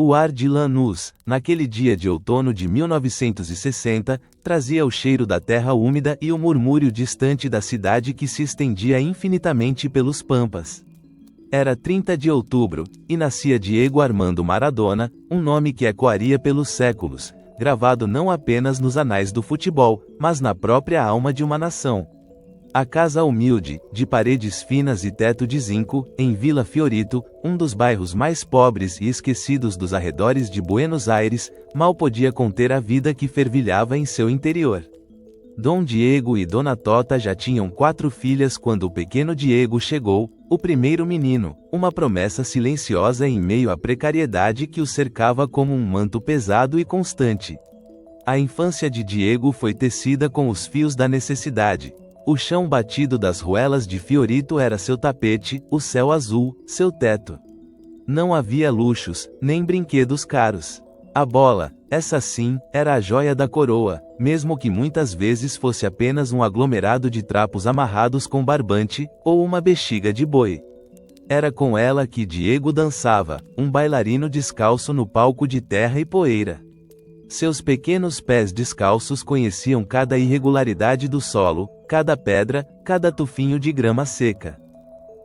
O ar de Lanús, naquele dia de outono de 1960, trazia o cheiro da terra úmida e o murmúrio distante da cidade que se estendia infinitamente pelos pampas. Era 30 de outubro, e nascia Diego Armando Maradona, um nome que ecoaria pelos séculos, gravado não apenas nos anais do futebol, mas na própria alma de uma nação. A casa humilde, de paredes finas e teto de zinco, em Vila Fiorito, um dos bairros mais pobres e esquecidos dos arredores de Buenos Aires, mal podia conter a vida que fervilhava em seu interior. Dom Diego e Dona Tota já tinham 4 filhas quando o pequeno Diego chegou, o primeiro menino, uma promessa silenciosa em meio à precariedade que o cercava como um manto pesado e constante. A infância de Diego foi tecida com os fios da necessidade. O chão batido das ruelas de Fiorito era seu tapete, o céu azul, seu teto. Não havia luxos, nem brinquedos caros. A bola, essa sim, era a joia da coroa, mesmo que muitas vezes fosse apenas um aglomerado de trapos amarrados com barbante, ou uma bexiga de boi. Era com ela que Diego dançava, um bailarino descalço no palco de terra e poeira. Seus pequenos pés descalços conheciam cada irregularidade do solo, cada pedra, cada tufinho de grama seca.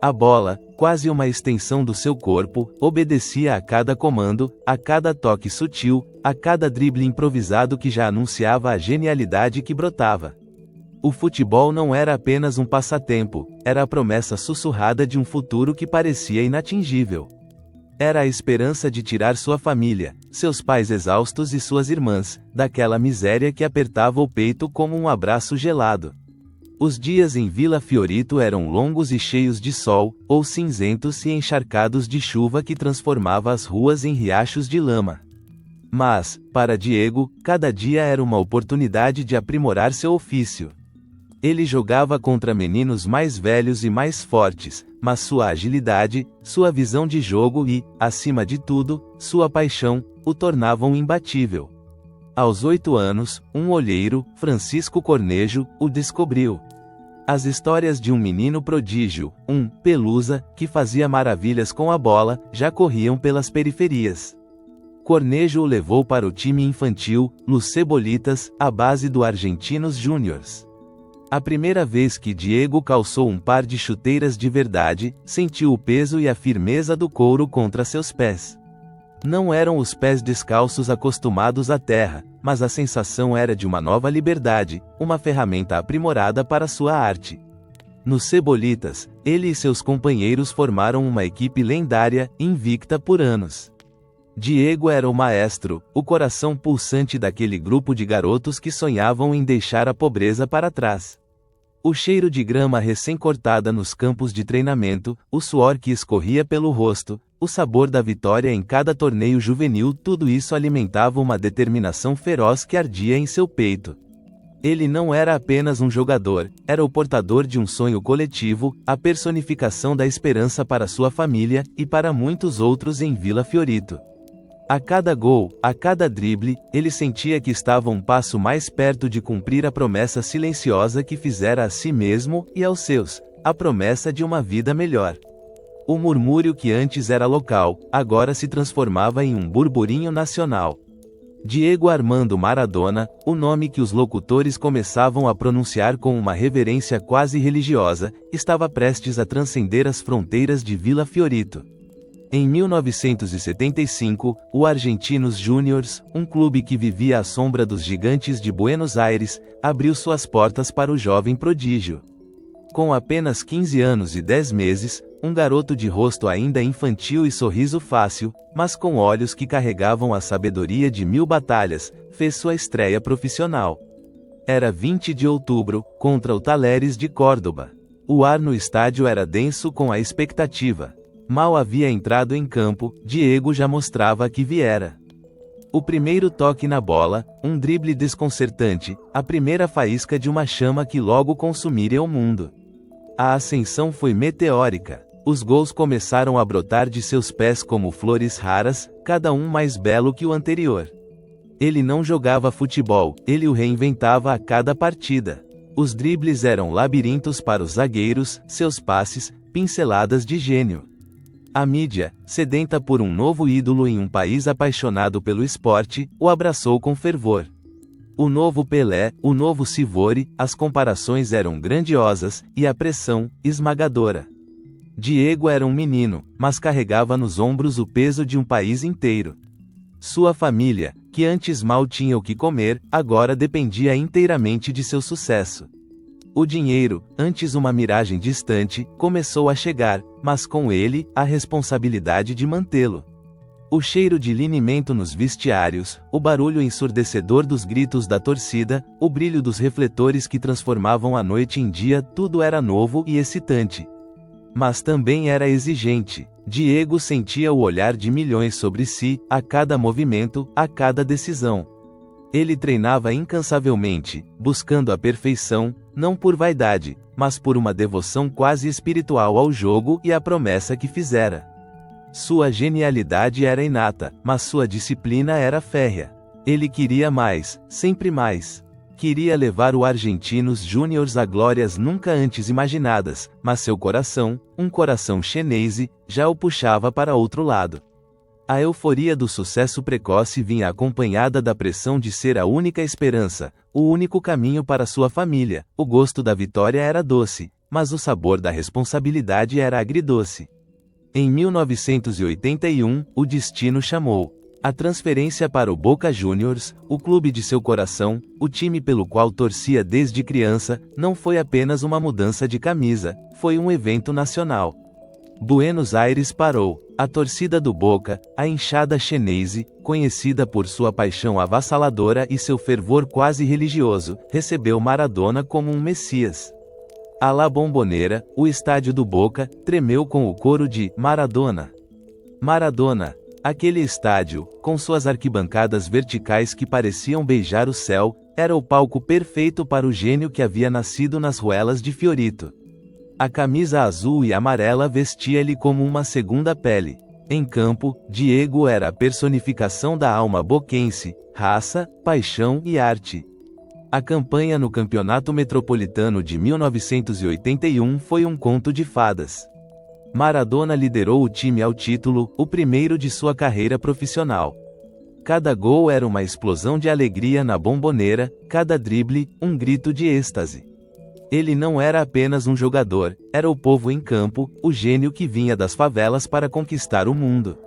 A bola, quase uma extensão do seu corpo, obedecia a cada comando, a cada toque sutil, a cada drible improvisado que já anunciava a genialidade que brotava. O futebol não era apenas um passatempo, era a promessa sussurrada de um futuro que parecia inatingível. Era a esperança de tirar sua família, seus pais exaustos e suas irmãs, daquela miséria que apertava o peito como um abraço gelado. Os dias em Vila Fiorito eram longos e cheios de sol, ou cinzentos e encharcados de chuva que transformava as ruas em riachos de lama. Mas, para Diego, cada dia era uma oportunidade de aprimorar seu ofício. Ele jogava contra meninos mais velhos e mais fortes, mas sua agilidade, sua visão de jogo e, acima de tudo, sua paixão, o tornavam imbatível. Aos 8 anos, um olheiro, Francisco Cornejo, o descobriu. As histórias de um menino prodígio, um Pelusa, que fazia maravilhas com a bola, já corriam pelas periferias. Cornejo o levou para o time infantil, Los Cebolitas, à base do Argentinos Júniors. A primeira vez que Diego calçou um par de chuteiras de verdade, sentiu o peso e a firmeza do couro contra seus pés. Não eram os pés descalços acostumados à terra, mas a sensação era de uma nova liberdade, uma ferramenta aprimorada para sua arte. Nos Cebolitas, ele e seus companheiros formaram uma equipe lendária, invicta por anos. Diego era o maestro, o coração pulsante daquele grupo de garotos que sonhavam em deixar a pobreza para trás. O cheiro de grama recém-cortada nos campos de treinamento, o suor que escorria pelo rosto, o sabor da vitória em cada torneio juvenil, tudo isso alimentava uma determinação feroz que ardia em seu peito. Ele não era apenas um jogador, era o portador de um sonho coletivo, a personificação da esperança para sua família, e para muitos outros em Vila Fiorito. A cada gol, a cada drible, ele sentia que estava um passo mais perto de cumprir a promessa silenciosa que fizera a si mesmo e aos seus, a promessa de uma vida melhor. O murmúrio que antes era local, agora se transformava em um burburinho nacional. Diego Armando Maradona, o nome que os locutores começavam a pronunciar com uma reverência quase religiosa, estava prestes a transcender as fronteiras de Vila Fiorito. Em 1975, o Argentinos Júniors, um clube que vivia à sombra dos gigantes de Buenos Aires, abriu suas portas para o jovem prodígio. Com apenas 15 anos e 10 meses, um garoto de rosto ainda infantil e sorriso fácil, mas com olhos que carregavam a sabedoria de 1000 batalhas, fez sua estreia profissional. Era 20 de outubro, contra o Talleres de Córdoba. O ar no estádio era denso com a expectativa. Mal havia entrado em campo, Diego já mostrava que viera. O primeiro toque na bola, um drible desconcertante, a primeira faísca de uma chama que logo consumiria o mundo. A ascensão foi meteórica. Os gols começaram a brotar de seus pés como flores raras, cada um mais belo que o anterior. Ele não jogava futebol, ele o reinventava a cada partida. Os dribles eram labirintos para os zagueiros, seus passes, pinceladas de gênio. A mídia, sedenta por um novo ídolo em um país apaixonado pelo esporte, o abraçou com fervor. O novo Pelé, o novo Sivori, as comparações eram grandiosas, e a pressão, esmagadora. Diego era um menino, mas carregava nos ombros o peso de um país inteiro. Sua família, que antes mal tinha o que comer, agora dependia inteiramente de seu sucesso. O dinheiro, antes uma miragem distante, começou a chegar, mas com ele, a responsabilidade de mantê-lo. O cheiro de linimento nos vestiários, o barulho ensurdecedor dos gritos da torcida, o brilho dos refletores que transformavam a noite em dia, tudo era novo e excitante. Mas também era exigente. Diego sentia o olhar de milhões sobre si, a cada movimento, a cada decisão. Ele treinava incansavelmente, buscando a perfeição, não por vaidade, mas por uma devoção quase espiritual ao jogo e à promessa que fizera. Sua genialidade era inata, mas sua disciplina era férrea. Ele queria mais, sempre mais. Queria levar o Argentinos Júniors a glórias nunca antes imaginadas, mas seu coração, um coração chinês, já o puxava para outro lado. A euforia do sucesso precoce vinha acompanhada da pressão de ser a única esperança, o único caminho para sua família. O gosto da vitória era doce, mas o sabor da responsabilidade era agridoce. Em 1981, o destino chamou. A transferência para o Boca Juniors, o clube de seu coração, o time pelo qual torcia desde criança, não foi apenas uma mudança de camisa, foi um evento nacional. Buenos Aires parou. A torcida do Boca, a enxada chinesa, conhecida por sua paixão avassaladora e seu fervor quase religioso, recebeu Maradona como um messias. A La Bombonera, o estádio do Boca, tremeu com o coro de Maradona. Maradona. Aquele estádio, com suas arquibancadas verticais que pareciam beijar o céu, era o palco perfeito para o gênio que havia nascido nas ruelas de Fiorito. A camisa azul e amarela vestia-lhe como uma segunda pele. Em campo, Diego era a personificação da alma boquense, raça, paixão e arte. A campanha no Campeonato Metropolitano de 1981 foi um conto de fadas. Maradona liderou o time ao título, o primeiro de sua carreira profissional. Cada gol era uma explosão de alegria na Bombonera, cada drible, um grito de êxtase. Ele não era apenas um jogador, era o povo em campo, o gênio que vinha das favelas para conquistar o mundo.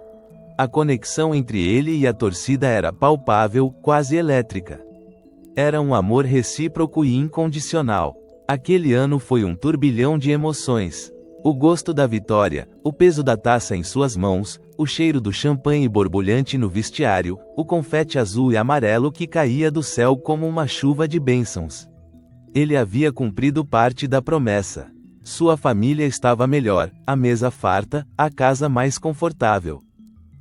A conexão entre ele e a torcida era palpável, quase elétrica. Era um amor recíproco e incondicional. Aquele ano foi um turbilhão de emoções. O gosto da vitória, o peso da taça em suas mãos, o cheiro do champanhe borbulhante no vestiário, o confete azul e amarelo que caía do céu como uma chuva de bênçãos. Ele havia cumprido parte da promessa. Sua família estava melhor, a mesa farta, a casa mais confortável.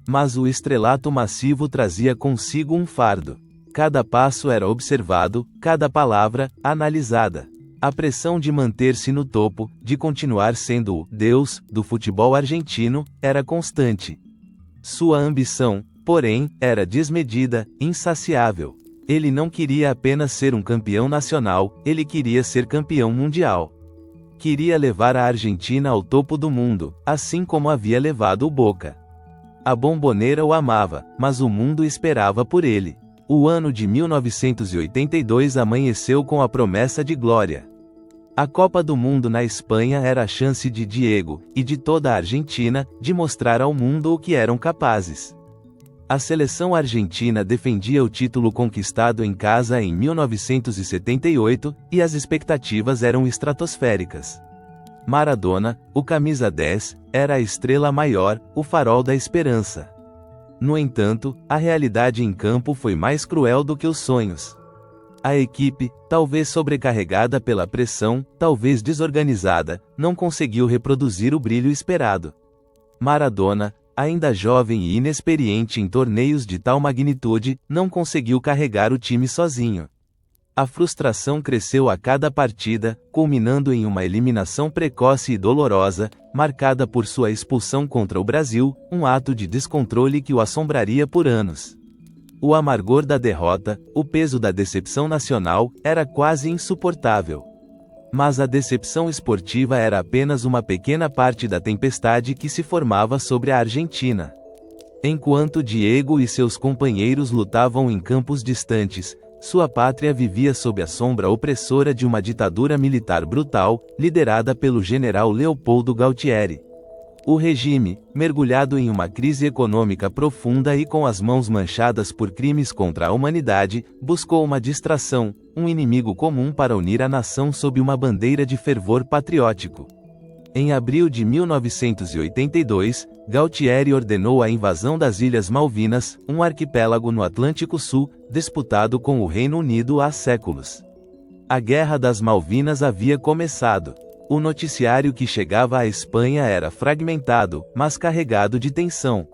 Mas o estrelato massivo trazia consigo um fardo. Cada passo era observado, cada palavra, analisada. A pressão de manter-se no topo, de continuar sendo o Deus do futebol argentino, era constante. Sua ambição, porém, era desmedida, insaciável. Ele não queria apenas ser um campeão nacional, ele queria ser campeão mundial. Queria levar a Argentina ao topo do mundo, assim como havia levado o Boca. A Bombonera o amava, mas o mundo esperava por ele. O ano de 1982 amanheceu com a promessa de glória. A Copa do Mundo na Espanha era a chance de Diego, e de toda a Argentina, de mostrar ao mundo o que eram capazes. A seleção argentina defendia o título conquistado em casa em 1978, e as expectativas eram estratosféricas. Maradona, o camisa 10, era a estrela maior, o farol da esperança. No entanto, a realidade em campo foi mais cruel do que os sonhos. A equipe, talvez sobrecarregada pela pressão, talvez desorganizada, não conseguiu reproduzir o brilho esperado. Maradona, ainda jovem e inexperiente em torneios de tal magnitude, não conseguiu carregar o time sozinho. A frustração cresceu a cada partida, culminando em uma eliminação precoce e dolorosa, marcada por sua expulsão contra o Brasil, um ato de descontrole que o assombraria por anos. O amargor da derrota, o peso da decepção nacional, era quase insuportável. Mas a decepção esportiva era apenas uma pequena parte da tempestade que se formava sobre a Argentina. Enquanto Diego e seus companheiros lutavam em campos distantes, sua pátria vivia sob a sombra opressora de uma ditadura militar brutal, liderada pelo general Leopoldo Galtieri. O regime, mergulhado em uma crise econômica profunda e com as mãos manchadas por crimes contra a humanidade, buscou uma distração, um inimigo comum para unir a nação sob uma bandeira de fervor patriótico. Em abril de 1982, Galtieri ordenou a invasão das Ilhas Malvinas, um arquipélago no Atlântico Sul, disputado com o Reino Unido há séculos. A Guerra das Malvinas havia começado. O noticiário que chegava à Espanha era fragmentado, mas carregado de tensão.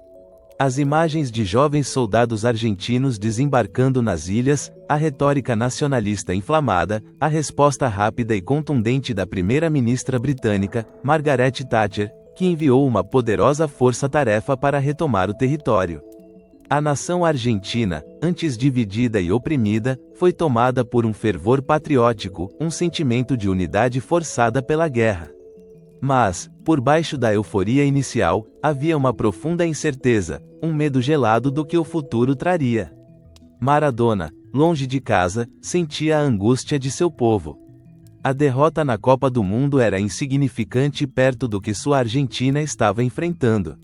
As imagens de jovens soldados argentinos desembarcando nas ilhas, a retórica nacionalista inflamada, a resposta rápida e contundente da primeira-ministra britânica, Margaret Thatcher, que enviou uma poderosa força-tarefa para retomar o território. A nação argentina, antes dividida e oprimida, foi tomada por um fervor patriótico, um sentimento de unidade forçada pela guerra. Mas, por baixo da euforia inicial, havia uma profunda incerteza, um medo gelado do que o futuro traria. Maradona, longe de casa, sentia a angústia de seu povo. A derrota na Copa do Mundo era insignificante perto do que sua Argentina estava enfrentando.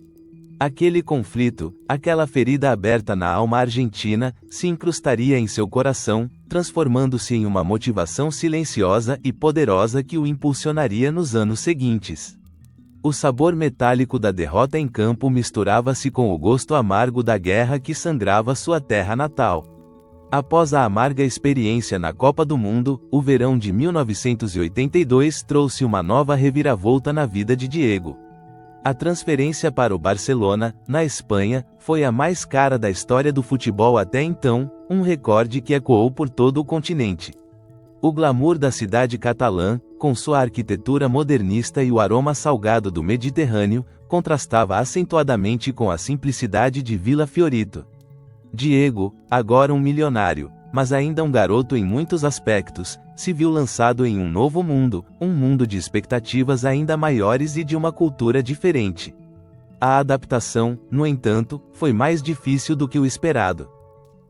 Aquele conflito, aquela ferida aberta na alma argentina, se incrustaria em seu coração, transformando-se em uma motivação silenciosa e poderosa que o impulsionaria nos anos seguintes. O sabor metálico da derrota em campo misturava-se com o gosto amargo da guerra que sangrava sua terra natal. Após a amarga experiência na Copa do Mundo, o verão de 1982 trouxe uma nova reviravolta na vida de Diego. A transferência para o Barcelona, na Espanha, foi a mais cara da história do futebol até então, um recorde que ecoou por todo o continente. O glamour da cidade catalã, com sua arquitetura modernista e o aroma salgado do Mediterrâneo, contrastava acentuadamente com a simplicidade de Vila Fiorito. Diego, agora um milionário, mas ainda um garoto em muitos aspectos, se viu lançado em um novo mundo, um mundo de expectativas ainda maiores e de uma cultura diferente. A adaptação, no entanto, foi mais difícil do que o esperado.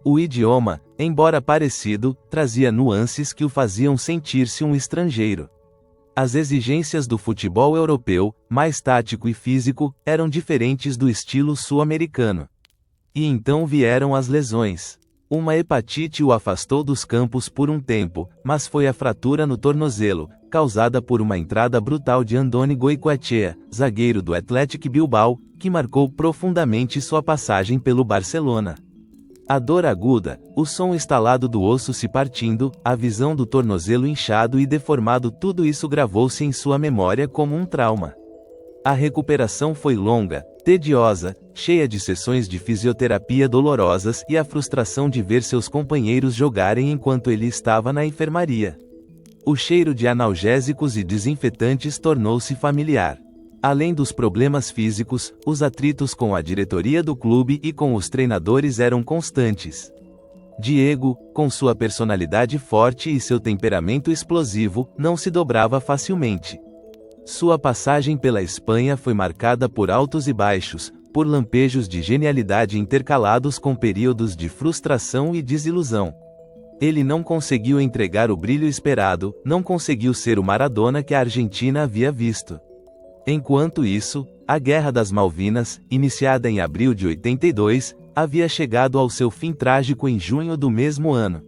O idioma, embora parecido, trazia nuances que o faziam sentir-se um estrangeiro. As exigências do futebol europeu, mais tático e físico, eram diferentes do estilo sul-americano. E então vieram as lesões. Uma hepatite o afastou dos campos por um tempo, mas foi a fratura no tornozelo, causada por uma entrada brutal de Andoni Goicoechea, zagueiro do Athletic Bilbao, que marcou profundamente sua passagem pelo Barcelona. A dor aguda, o som estalado do osso se partindo, a visão do tornozelo inchado e deformado, tudo isso gravou-se em sua memória como um trauma. A recuperação foi longa, tediosa, cheia de sessões de fisioterapia dolorosas e a frustração de ver seus companheiros jogarem enquanto ele estava na enfermaria. O cheiro de analgésicos e desinfetantes tornou-se familiar. Além dos problemas físicos, os atritos com a diretoria do clube e com os treinadores eram constantes. Diego, com sua personalidade forte e seu temperamento explosivo, não se dobrava facilmente. Sua passagem pela Espanha foi marcada por altos e baixos, por lampejos de genialidade intercalados com períodos de frustração e desilusão. Ele não conseguiu entregar o brilho esperado, não conseguiu ser o Maradona que a Argentina havia visto. Enquanto isso, a Guerra das Malvinas, iniciada em abril de 82, havia chegado ao seu fim trágico em junho do mesmo ano.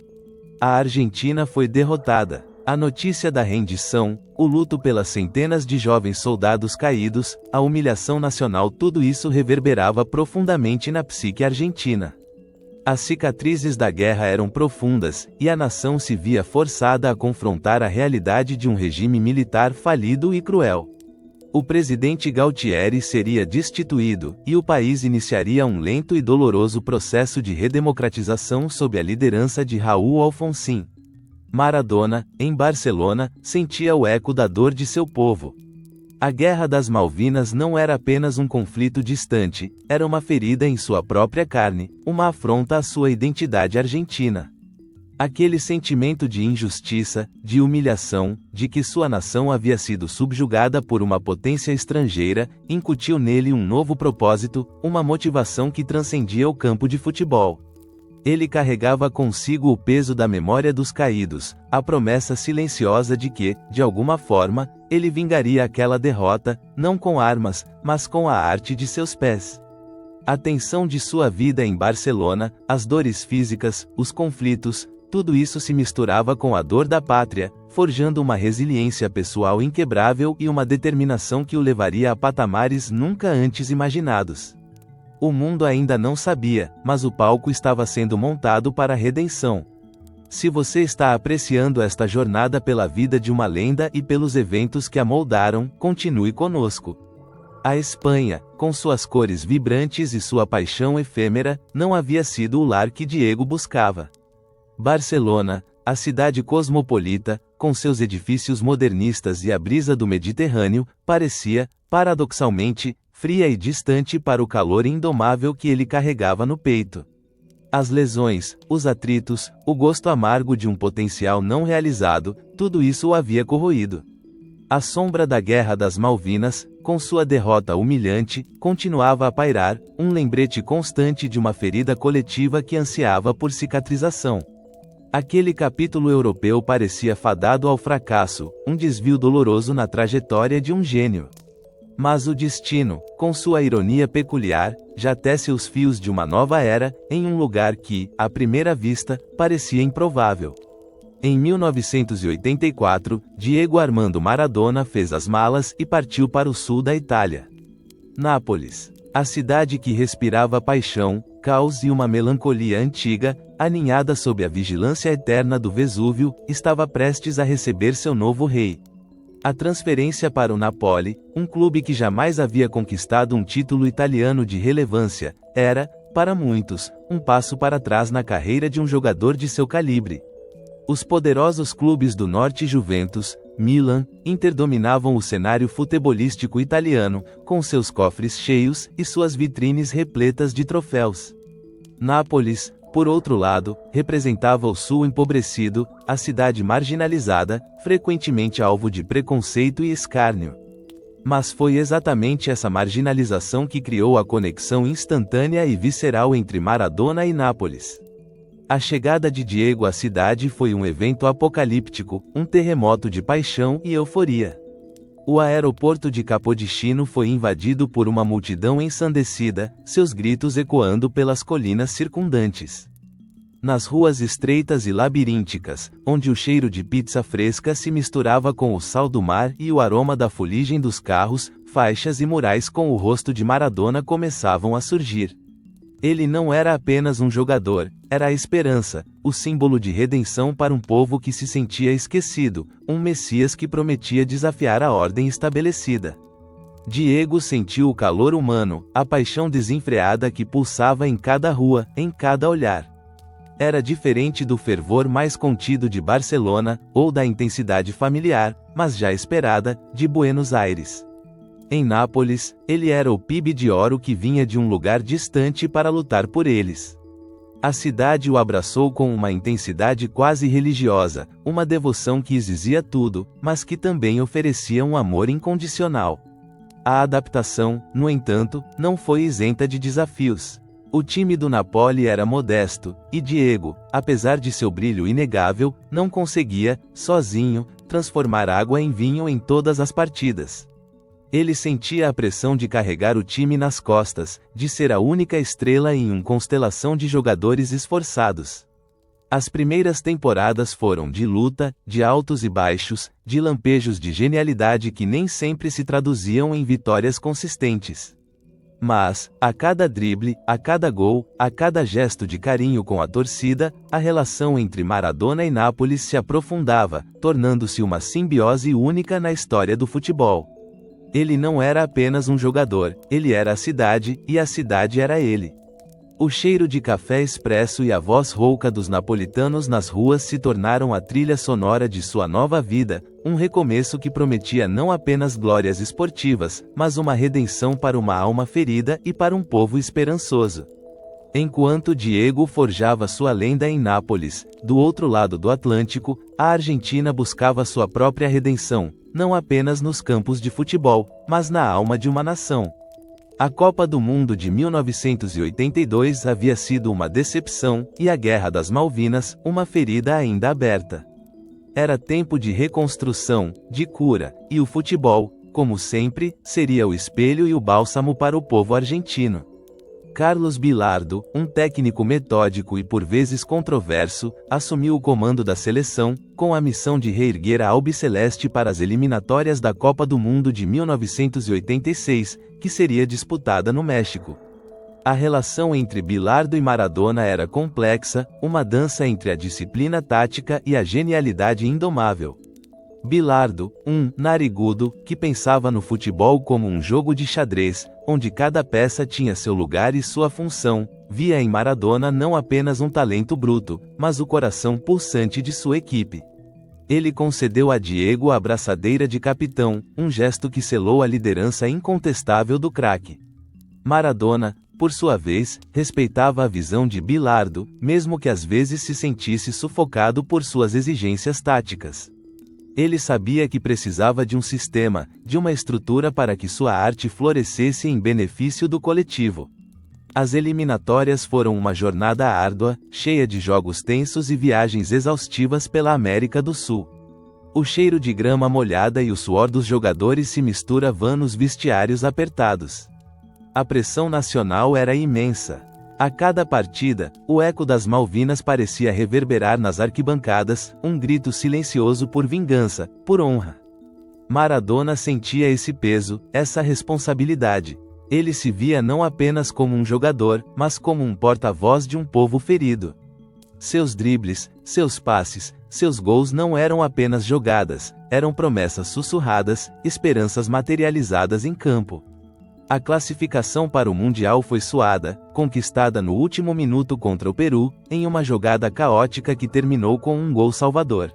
A Argentina foi derrotada. A notícia da rendição, o luto pelas centenas de jovens soldados caídos, a humilhação nacional, tudo isso reverberava profundamente na psique argentina. As cicatrizes da guerra eram profundas, e a nação se via forçada a confrontar a realidade de um regime militar falido e cruel. O presidente Galtieri seria destituído, e o país iniciaria um lento e doloroso processo de redemocratização sob a liderança de Raúl Alfonsín. Maradona, em Barcelona, sentia o eco da dor de seu povo. A Guerra das Malvinas não era apenas um conflito distante, era uma ferida em sua própria carne, uma afronta à sua identidade argentina. Aquele sentimento de injustiça, de humilhação, de que sua nação havia sido subjugada por uma potência estrangeira, incutiu nele um novo propósito, uma motivação que transcendia o campo de futebol. Ele carregava consigo o peso da memória dos caídos, a promessa silenciosa de que, de alguma forma, ele vingaria aquela derrota, não com armas, mas com a arte de seus pés. A tensão de sua vida em Barcelona, as dores físicas, os conflitos, tudo isso se misturava com a dor da pátria, forjando uma resiliência pessoal inquebrável e uma determinação que o levaria a patamares nunca antes imaginados. O mundo ainda não sabia, mas o palco estava sendo montado para a redenção. Se você está apreciando esta jornada pela vida de uma lenda e pelos eventos que a moldaram, continue conosco. A Espanha, com suas cores vibrantes e sua paixão efêmera, não havia sido o lar que Diego buscava. Barcelona, a cidade cosmopolita, com seus edifícios modernistas e a brisa do Mediterrâneo, parecia, paradoxalmente, fria e distante para o calor indomável que ele carregava no peito. As lesões, os atritos, o gosto amargo de um potencial não realizado, tudo isso o havia corroído. A sombra da Guerra das Malvinas, com sua derrota humilhante, continuava a pairar, um lembrete constante de uma ferida coletiva que ansiava por cicatrização. Aquele capítulo europeu parecia fadado ao fracasso, um desvio doloroso na trajetória de um gênio. Mas o destino, com sua ironia peculiar, já tece os fios de uma nova era, em um lugar que, à primeira vista, parecia improvável. Em 1984, Diego Armando Maradona fez as malas e partiu para o sul da Itália. Nápoles. A cidade que respirava paixão, caos e uma melancolia antiga, aninhada sob a vigilância eterna do Vesúvio, estava prestes a receber seu novo rei. A transferência para o Napoli, um clube que jamais havia conquistado um título italiano de relevância, era, para muitos, um passo para trás na carreira de um jogador de seu calibre. Os poderosos clubes do norte Juventus, Milan, Inter dominavam o cenário futebolístico italiano, com seus cofres cheios e suas vitrines repletas de troféus. Nápoles, por outro lado, representava o sul empobrecido, a cidade marginalizada, frequentemente alvo de preconceito e escárnio. Mas foi exatamente essa marginalização que criou a conexão instantânea e visceral entre Maradona e Nápoles. A chegada de Diego à cidade foi um evento apocalíptico, um terremoto de paixão e euforia. O aeroporto de Capodichino foi invadido por uma multidão ensandecida, seus gritos ecoando pelas colinas circundantes. Nas ruas estreitas e labirínticas, onde o cheiro de pizza fresca se misturava com o sal do mar e o aroma da fuligem dos carros, faixas e murais com o rosto de Maradona começavam a surgir. Ele não era apenas um jogador, era a esperança, o símbolo de redenção para um povo que se sentia esquecido, um Messias que prometia desafiar a ordem estabelecida. Diego sentiu o calor humano, a paixão desenfreada que pulsava em cada rua, em cada olhar. Era diferente do fervor mais contido de Barcelona, ou da intensidade familiar, mas já esperada, de Buenos Aires. Em Nápoles, ele era o PIB de ouro que vinha de um lugar distante para lutar por eles. A cidade o abraçou com uma intensidade quase religiosa, uma devoção que exigia tudo, mas que também oferecia um amor incondicional. A adaptação, no entanto, não foi isenta de desafios. O time do Napoli era modesto, e Diego, apesar de seu brilho inegável, não conseguia, sozinho, transformar água em vinho em todas as partidas. Ele sentia a pressão de carregar o time nas costas, de ser a única estrela em uma constelação de jogadores esforçados. As primeiras temporadas foram de luta, de altos e baixos, de lampejos de genialidade que nem sempre se traduziam em vitórias consistentes. Mas, a cada drible, a cada gol, a cada gesto de carinho com a torcida, a relação entre Maradona e Nápoles se aprofundava, tornando-se uma simbiose única na história do futebol. Ele não era apenas um jogador, ele era a cidade, e a cidade era ele. O cheiro de café expresso e a voz rouca dos napolitanos nas ruas se tornaram a trilha sonora de sua nova vida, um recomeço que prometia não apenas glórias esportivas, mas uma redenção para uma alma ferida e para um povo esperançoso. Enquanto Diego forjava sua lenda em Nápoles, do outro lado do Atlântico, a Argentina buscava sua própria redenção, não apenas nos campos de futebol, mas na alma de uma nação. A Copa do Mundo de 1982 havia sido uma decepção, e a Guerra das Malvinas, uma ferida ainda aberta. Era tempo de reconstrução, de cura, e o futebol, como sempre, seria o espelho e o bálsamo para o povo argentino. Carlos Bilardo, um técnico metódico e por vezes controverso, assumiu o comando da seleção, com a missão de reerguer a albiceleste para as eliminatórias da Copa do Mundo de 1986, que seria disputada no México. A relação entre Bilardo e Maradona era complexa, uma dança entre a disciplina tática e a genialidade indomável. Bilardo, um narigudo, que pensava no futebol como um jogo de xadrez, onde cada peça tinha seu lugar e sua função, via em Maradona não apenas um talento bruto, mas o coração pulsante de sua equipe. Ele concedeu a Diego a abraçadeira de capitão, um gesto que selou a liderança incontestável do craque. Maradona, por sua vez, respeitava a visão de Bilardo, mesmo que às vezes se sentisse sufocado por suas exigências táticas. Ele sabia que precisava de um sistema, de uma estrutura para que sua arte florescesse em benefício do coletivo. As eliminatórias foram uma jornada árdua, cheia de jogos tensos e viagens exaustivas pela América do Sul. O cheiro de grama molhada e o suor dos jogadores se misturavam nos vestiários apertados. A pressão nacional era imensa. A cada partida, o eco das Malvinas parecia reverberar nas arquibancadas, um grito silencioso por vingança, por honra. Maradona sentia esse peso, essa responsabilidade. Ele se via não apenas como um jogador, mas como um porta-voz de um povo ferido. Seus dribles, seus passes, seus gols não eram apenas jogadas, eram promessas sussurradas, esperanças materializadas em campo. A classificação para o Mundial foi suada, conquistada no último minuto contra o Peru, em uma jogada caótica que terminou com um gol salvador.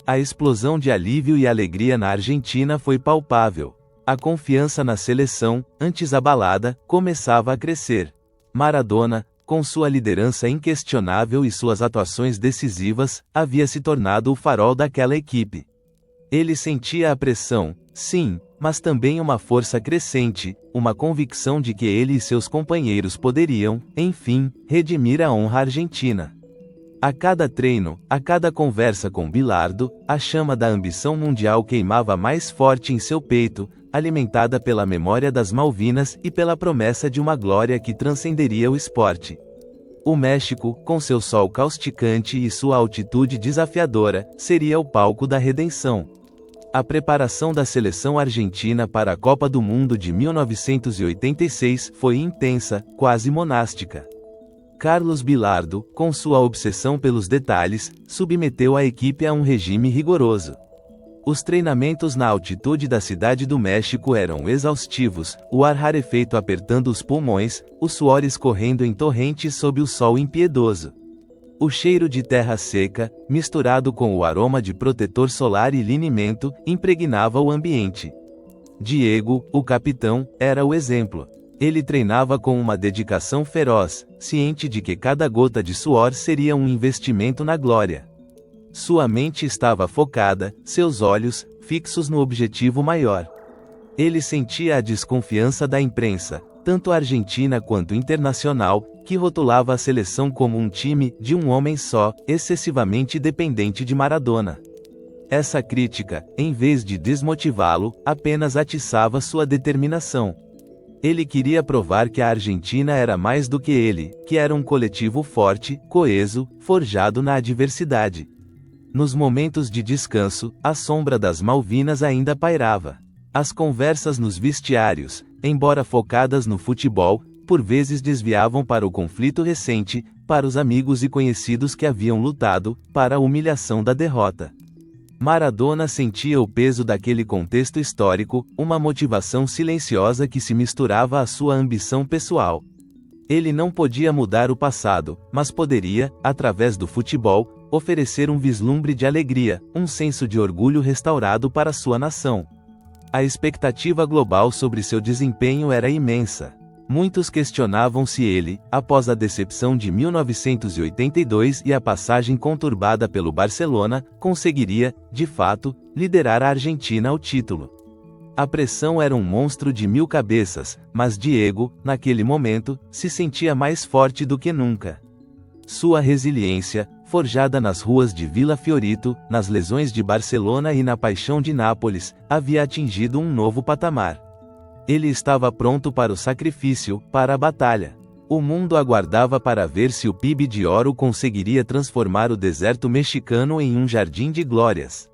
A explosão de alívio e alegria na Argentina foi palpável. A confiança na seleção, antes abalada, começava a crescer. Maradona, com sua liderança inquestionável e suas atuações decisivas, havia se tornado o farol daquela equipe. Ele sentia a pressão, sim, mas também uma força crescente, uma convicção de que ele e seus companheiros poderiam, enfim, redimir a honra argentina. A cada treino, a cada conversa com Bilardo, a chama da ambição mundial queimava mais forte em seu peito, alimentada pela memória das Malvinas e pela promessa de uma glória que transcenderia o esporte. O México, com seu sol causticante e sua altitude desafiadora, seria o palco da redenção. A preparação da seleção argentina para a Copa do Mundo de 1986 foi intensa, quase monástica. Carlos Bilardo, com sua obsessão pelos detalhes, submeteu a equipe a um regime rigoroso. Os treinamentos na altitude da Cidade do México eram exaustivos, o ar rarefeito apertando os pulmões, o suor escorrendo em torrentes sob o sol impiedoso. O cheiro de terra seca, misturado com o aroma de protetor solar e linimento, impregnava o ambiente. Diego, o capitão, era o exemplo. Ele treinava com uma dedicação feroz, ciente de que cada gota de suor seria um investimento na glória. Sua mente estava focada, seus olhos, fixos no objetivo maior. Ele sentia a desconfiança da imprensa, tanto argentina quanto internacional, que rotulava a seleção como um time de um homem só, excessivamente dependente de Maradona. Essa crítica, em vez de desmotivá-lo, apenas atiçava sua determinação. Ele queria provar que a Argentina era mais do que ele, que era um coletivo forte, coeso, forjado na adversidade. Nos momentos de descanso, a sombra das Malvinas ainda pairava. As conversas nos vestiários, embora focadas no futebol, por vezes desviavam para o conflito recente, para os amigos e conhecidos que haviam lutado, para a humilhação da derrota. Maradona sentia o peso daquele contexto histórico, uma motivação silenciosa que se misturava à sua ambição pessoal. Ele não podia mudar o passado, mas poderia, através do futebol, oferecer um vislumbre de alegria, um senso de orgulho restaurado para sua nação. A expectativa global sobre seu desempenho era imensa. Muitos questionavam se ele, após a decepção de 1982 e a passagem conturbada pelo Barcelona, conseguiria, de fato, liderar a Argentina ao título. A pressão era um monstro de 1000 cabeças, mas Diego, naquele momento, se sentia mais forte do que nunca. Sua resiliência, forjada nas ruas de Vila Fiorito, nas lesões de Barcelona e na paixão de Nápoles, havia atingido um novo patamar. Ele estava pronto para o sacrifício, para a batalha. O mundo aguardava para ver se o PIB de Oro conseguiria transformar o deserto mexicano em um jardim de glórias.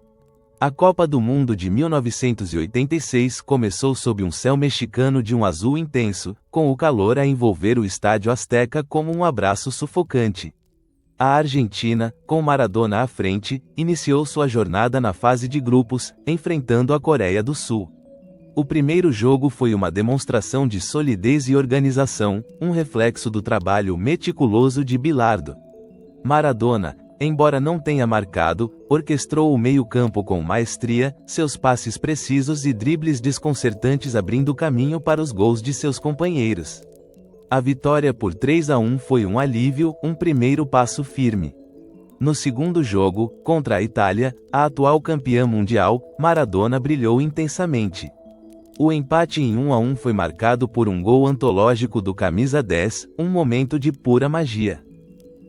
A Copa do Mundo de 1986 começou sob um céu mexicano de um azul intenso, com o calor a envolver o Estádio Azteca como um abraço sufocante. A Argentina, com Maradona à frente, iniciou sua jornada na fase de grupos, enfrentando a Coreia do Sul. O primeiro jogo foi uma demonstração de solidez e organização, um reflexo do trabalho meticuloso de Bilardo. Maradona, embora não tenha marcado, orquestrou o meio-campo com maestria, seus passes precisos e dribles desconcertantes abrindo caminho para os gols de seus companheiros. A vitória por 3-1 foi um alívio, um primeiro passo firme. No segundo jogo, contra a Itália, a atual campeã mundial, Maradona brilhou intensamente. O empate em 1-1 foi marcado por um gol antológico do camisa 10, um momento de pura magia.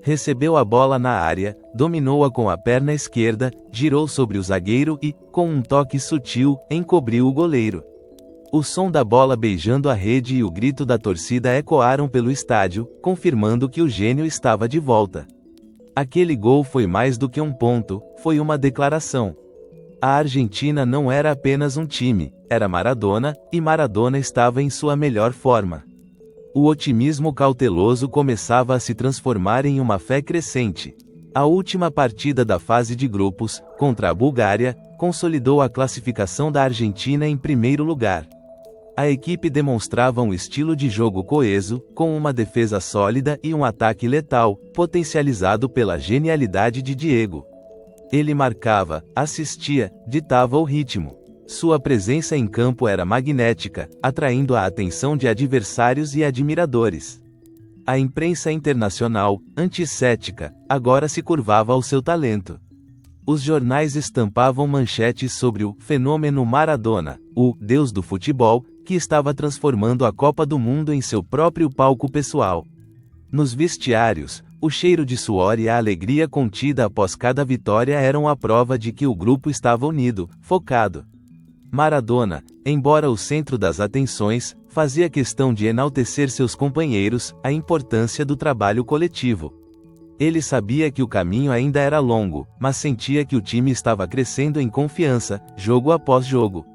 Recebeu a bola na área, dominou-a com a perna esquerda, girou sobre o zagueiro e, com um toque sutil, encobriu o goleiro. O som da bola beijando a rede e o grito da torcida ecoaram pelo estádio, confirmando que o gênio estava de volta. Aquele gol foi mais do que um ponto, foi uma declaração. A Argentina não era apenas um time, era Maradona, e Maradona estava em sua melhor forma. O otimismo cauteloso começava a se transformar em uma fé crescente. A última partida da fase de grupos, contra a Bulgária, consolidou a classificação da Argentina em primeiro lugar. A equipe demonstrava um estilo de jogo coeso, com uma defesa sólida e um ataque letal, potencializado pela genialidade de Diego. Ele marcava, assistia, ditava o ritmo. Sua presença em campo era magnética, atraindo a atenção de adversários e admiradores. A imprensa internacional, anticética, agora se curvava ao seu talento. Os jornais estampavam manchetes sobre o fenômeno Maradona, o deus do futebol, que estava transformando a Copa do Mundo em seu próprio palco pessoal. Nos vestiários, o cheiro de suor e a alegria contida após cada vitória eram a prova de que o grupo estava unido, focado. Maradona, embora o centro das atenções, fazia questão de enaltecer seus companheiros, a importância do trabalho coletivo. Ele sabia que o caminho ainda era longo, mas sentia que o time estava crescendo em confiança, jogo após jogo.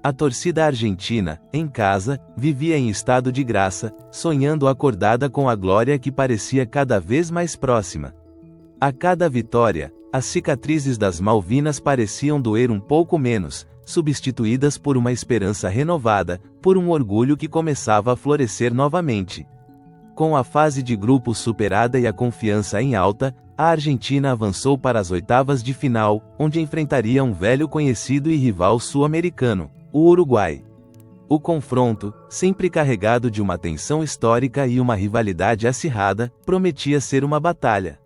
A torcida argentina, em casa, vivia em estado de graça, sonhando acordada com a glória que parecia cada vez mais próxima. A cada vitória, as cicatrizes das Malvinas pareciam doer um pouco menos, substituídas por uma esperança renovada, por um orgulho que começava a florescer novamente. Com a fase de grupos superada e a confiança em alta, a Argentina avançou para as oitavas de final, onde enfrentaria um velho conhecido e rival sul-americano, o Uruguai. O confronto, sempre carregado de uma tensão histórica e uma rivalidade acirrada, prometia ser uma batalha.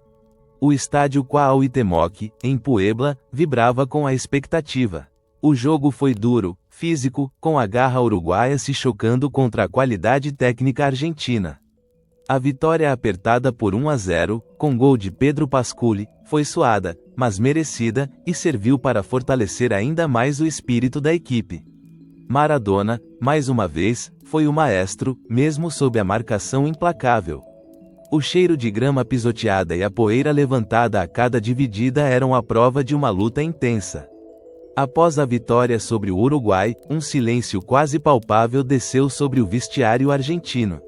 O estádio Cuauhtémoc, em Puebla, vibrava com a expectativa. O jogo foi duro, físico, com a garra uruguaia se chocando contra a qualidade técnica argentina. A vitória apertada por 1-0, com gol de Pedro Pasculi, foi suada, mas merecida, e serviu para fortalecer ainda mais o espírito da equipe. Maradona, mais uma vez, foi o maestro, mesmo sob a marcação implacável. O cheiro de grama pisoteada e a poeira levantada a cada dividida eram a prova de uma luta intensa. Após a vitória sobre o Uruguai, um silêncio quase palpável desceu sobre o vestiário argentino.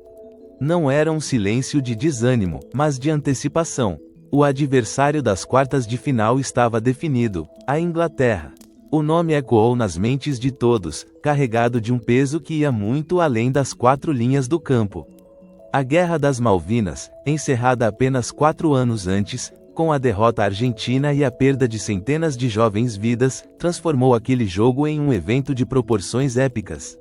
Não era um silêncio de desânimo, mas de antecipação. O adversário das quartas de final estava definido, a Inglaterra. O nome ecoou nas mentes de todos, carregado de um peso que ia muito além das 4 linhas do campo. A Guerra das Malvinas, encerrada apenas 4 anos antes, com a derrota argentina e a perda de centenas de jovens vidas, transformou aquele jogo em um evento de proporções épicas.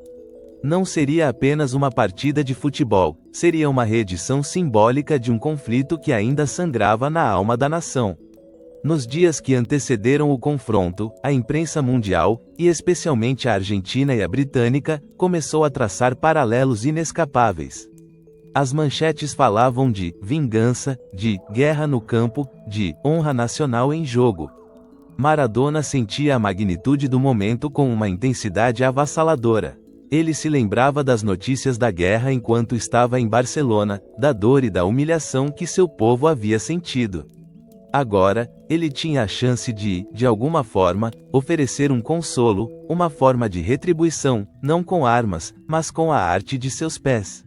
Não seria apenas uma partida de futebol, seria uma reedição simbólica de um conflito que ainda sangrava na alma da nação. Nos dias que antecederam o confronto, a imprensa mundial, e especialmente a argentina e a britânica, começou a traçar paralelos inescapáveis. As manchetes falavam de vingança, de guerra no campo, de honra nacional em jogo. Maradona sentia a magnitude do momento com uma intensidade avassaladora. Ele se lembrava das notícias da guerra enquanto estava em Barcelona, da dor e da humilhação que seu povo havia sentido. Agora, ele tinha a chance de alguma forma, oferecer um consolo, uma forma de retribuição, não com armas, mas com a arte de seus pés.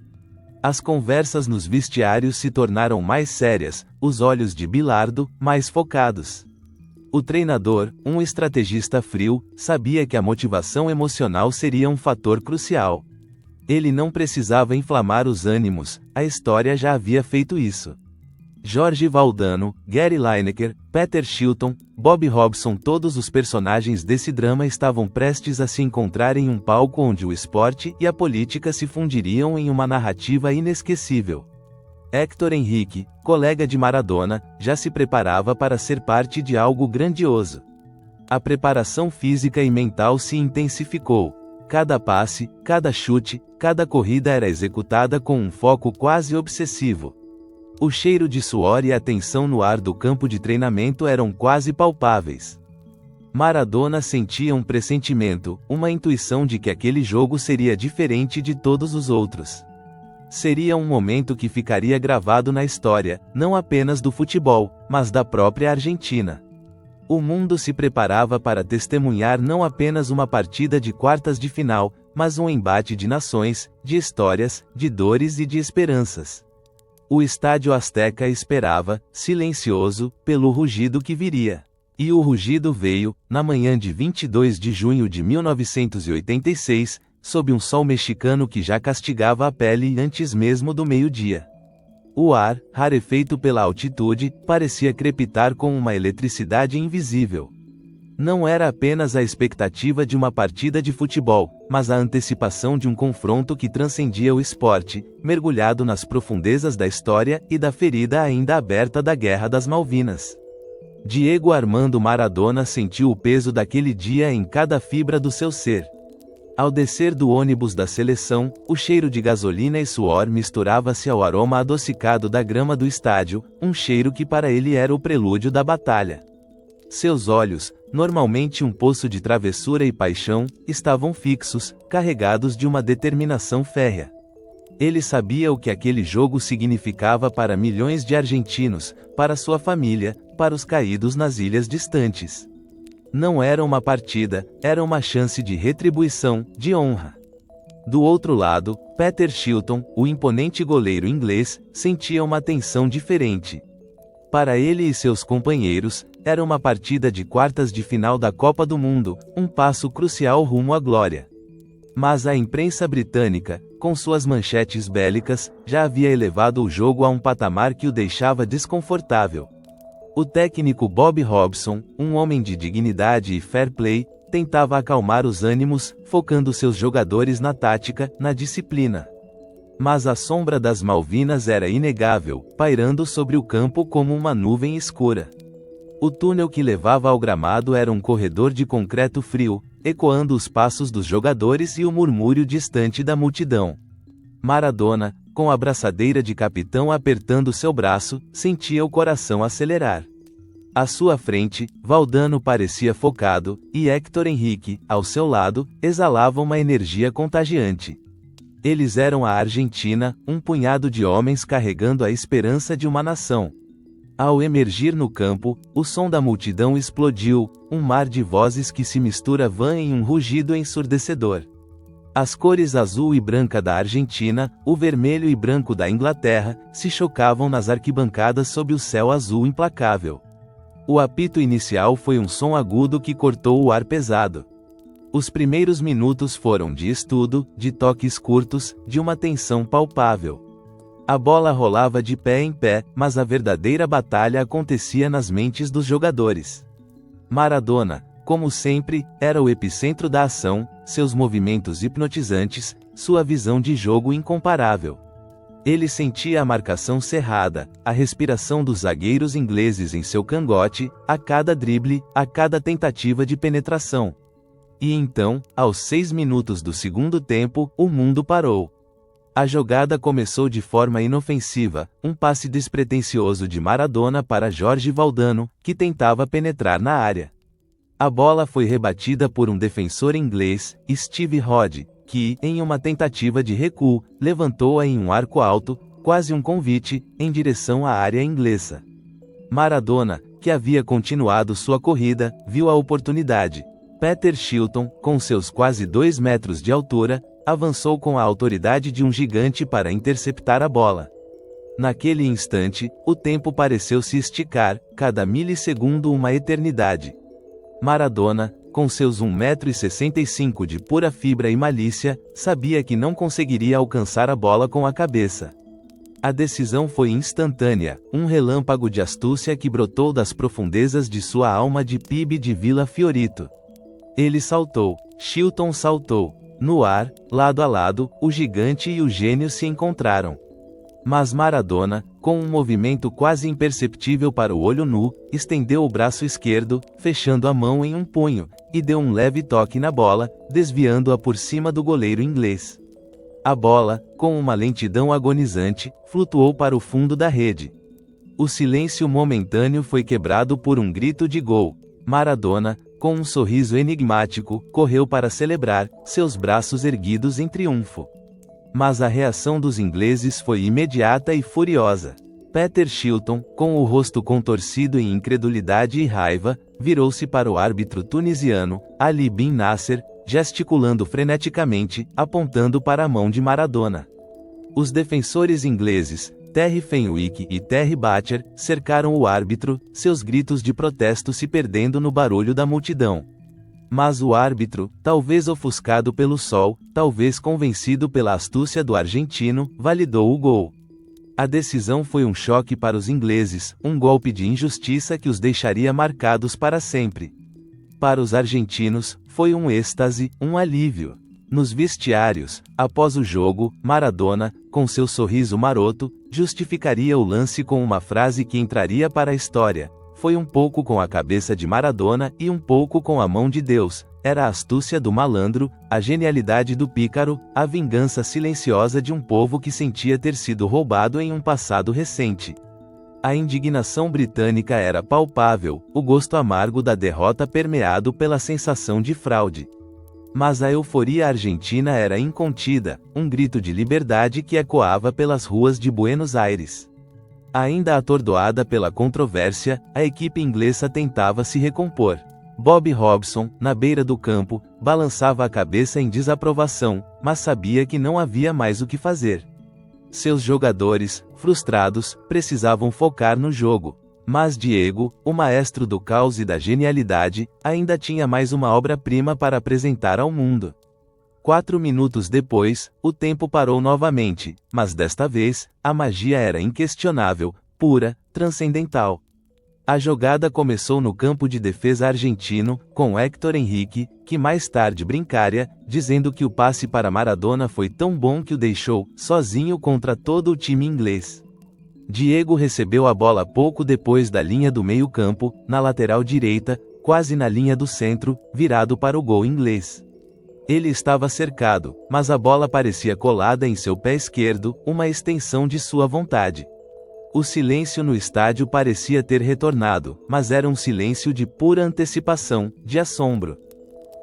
As conversas nos vestiários se tornaram mais sérias, os olhos de Bilardo, mais focados. O treinador, um estrategista frio, sabia que a motivação emocional seria um fator crucial. Ele não precisava inflamar os ânimos, a história já havia feito isso. Jorge Valdano, Gary Lineker, Peter Shilton, Bob Robson, todos os personagens desse drama estavam prestes a se encontrar em um palco onde o esporte e a política se fundiriam em uma narrativa inesquecível. Héctor Henrique, colega de Maradona, já se preparava para ser parte de algo grandioso. A preparação física e mental se intensificou. Cada passe, cada chute, cada corrida era executada com um foco quase obsessivo. O cheiro de suor e a tensão no ar do campo de treinamento eram quase palpáveis. Maradona sentia um pressentimento, uma intuição de que aquele jogo seria diferente de todos os outros. Seria um momento que ficaria gravado na história, não apenas do futebol, mas da própria Argentina. O mundo se preparava para testemunhar não apenas uma partida de quartas de final, mas um embate de nações, de histórias, de dores e de esperanças. O estádio Azteca esperava, silencioso, pelo rugido que viria. E o rugido veio, na manhã de 22 de junho de 1986, sob um sol mexicano que já castigava a pele antes mesmo do meio-dia. O ar, rarefeito pela altitude, parecia crepitar com uma eletricidade invisível. Não era apenas a expectativa de uma partida de futebol, mas a antecipação de um confronto que transcendia o esporte, mergulhado nas profundezas da história e da ferida ainda aberta da Guerra das Malvinas. Diego Armando Maradona sentiu o peso daquele dia em cada fibra do seu ser. Ao descer do ônibus da seleção, o cheiro de gasolina e suor misturava-se ao aroma adocicado da grama do estádio, um cheiro que para ele era o prelúdio da batalha. Seus olhos, normalmente um poço de travessura e paixão, estavam fixos, carregados de uma determinação férrea. Ele sabia o que aquele jogo significava para milhões de argentinos, para sua família, para os caídos nas ilhas distantes. Não era uma partida, era uma chance de retribuição, de honra. Do outro lado, Peter Shilton, o imponente goleiro inglês, sentia uma tensão diferente. Para ele e seus companheiros, era uma partida de quartas de final da Copa do Mundo, um passo crucial rumo à glória. Mas a imprensa britânica, com suas manchetes bélicas, já havia elevado o jogo a um patamar que o deixava desconfortável. O técnico Bob Robson, um homem de dignidade e fair play, tentava acalmar os ânimos, focando seus jogadores na tática, na disciplina. Mas a sombra das Malvinas era inegável, pairando sobre o campo como uma nuvem escura. O túnel que levava ao gramado era um corredor de concreto frio, ecoando os passos dos jogadores e o murmúrio distante da multidão. Maradona, com a braçadeira de capitão apertando seu braço, sentia o coração acelerar. À sua frente, Valdano parecia focado, e Héctor Henrique, ao seu lado, exalava uma energia contagiante. Eles eram a Argentina, um punhado de homens carregando a esperança de uma nação. Ao emergir no campo, o som da multidão explodiu, um mar de vozes que se misturavam em um rugido ensurdecedor. As cores azul e branca da Argentina, o vermelho e branco da Inglaterra, se chocavam nas arquibancadas sob o céu azul implacável. O apito inicial foi um som agudo que cortou o ar pesado. Os primeiros minutos foram de estudo, de toques curtos, de uma tensão palpável. A bola rolava de pé em pé, mas a verdadeira batalha acontecia nas mentes dos jogadores. Maradona, como sempre, era o epicentro da ação, seus movimentos hipnotizantes, sua visão de jogo incomparável. Ele sentia a marcação cerrada, a respiração dos zagueiros ingleses em seu cangote, a cada drible, a cada tentativa de penetração. E então, aos 6 minutos do segundo tempo, o mundo parou. A jogada começou de forma inofensiva, um passe despretensioso de Maradona para Jorge Valdano, que tentava penetrar na área. A bola foi rebatida por um defensor inglês, Steve Rodd, que, em uma tentativa de recuo, levantou-a em um arco alto, quase um convite, em direção à área inglesa. Maradona, que havia continuado sua corrida, viu a oportunidade. Peter Shilton, com seus quase 2 metros de altura, avançou com a autoridade de um gigante para interceptar a bola. Naquele instante, o tempo pareceu se esticar, cada milissegundo uma eternidade. Maradona, com seus 1,65 m de pura fibra e malícia, sabia que não conseguiria alcançar a bola com a cabeça. A decisão foi instantânea, um relâmpago de astúcia que brotou das profundezas de sua alma de PIB de Vila Fiorito. Ele saltou, Shilton saltou. No ar, lado a lado, o gigante e o gênio se encontraram. Mas Maradona, com um movimento quase imperceptível para o olho nu, estendeu o braço esquerdo, fechando a mão em um punho, e deu um leve toque na bola, desviando-a por cima do goleiro inglês. A bola, com uma lentidão agonizante, flutuou para o fundo da rede. O silêncio momentâneo foi quebrado por um grito de gol. Maradona, com um sorriso enigmático, correu para celebrar, seus braços erguidos em triunfo. Mas a reação dos ingleses foi imediata e furiosa. Peter Shilton, com o rosto contorcido em incredulidade e raiva, virou-se para o árbitro tunisiano, Ali Bin Nasser, gesticulando freneticamente, apontando para a mão de Maradona. Os defensores ingleses, Terry Fenwick e Terry Butcher, cercaram o árbitro, seus gritos de protesto se perdendo no barulho da multidão. Mas o árbitro, talvez ofuscado pelo sol, talvez convencido pela astúcia do argentino, validou o gol. A decisão foi um choque para os ingleses, um golpe de injustiça que os deixaria marcados para sempre. Para os argentinos, foi um êxtase, um alívio. Nos vestiários, após o jogo, Maradona, com seu sorriso maroto, justificaria o lance com uma frase que entraria para a história. Foi um pouco com a cabeça de Maradona e um pouco com a mão de Deus. Era a astúcia do malandro, a genialidade do pícaro, a vingança silenciosa de um povo que sentia ter sido roubado em um passado recente. A indignação britânica era palpável, o gosto amargo da derrota permeado pela sensação de fraude. Mas a euforia argentina era incontida, um grito de liberdade que ecoava pelas ruas de Buenos Aires. Ainda atordoada pela controvérsia, a equipe inglesa tentava se recompor. Bob Robson, na beira do campo, balançava a cabeça em desaprovação, mas sabia que não havia mais o que fazer. Seus jogadores, frustrados, precisavam focar no jogo. Mas Diego, o maestro do caos e da genialidade, ainda tinha mais uma obra-prima para apresentar ao mundo. 4 minutos depois, o tempo parou novamente, mas desta vez, a magia era inquestionável, pura, transcendental. A jogada começou no campo de defesa argentino, com Héctor Henrique, que mais tarde brincaria, dizendo que o passe para Maradona foi tão bom que o deixou sozinho contra todo o time inglês. Diego recebeu a bola pouco depois da linha do meio-campo, na lateral direita, quase na linha do centro, virado para o gol inglês. Ele estava cercado, mas a bola parecia colada em seu pé esquerdo, uma extensão de sua vontade. O silêncio no estádio parecia ter retornado, mas era um silêncio de pura antecipação, de assombro.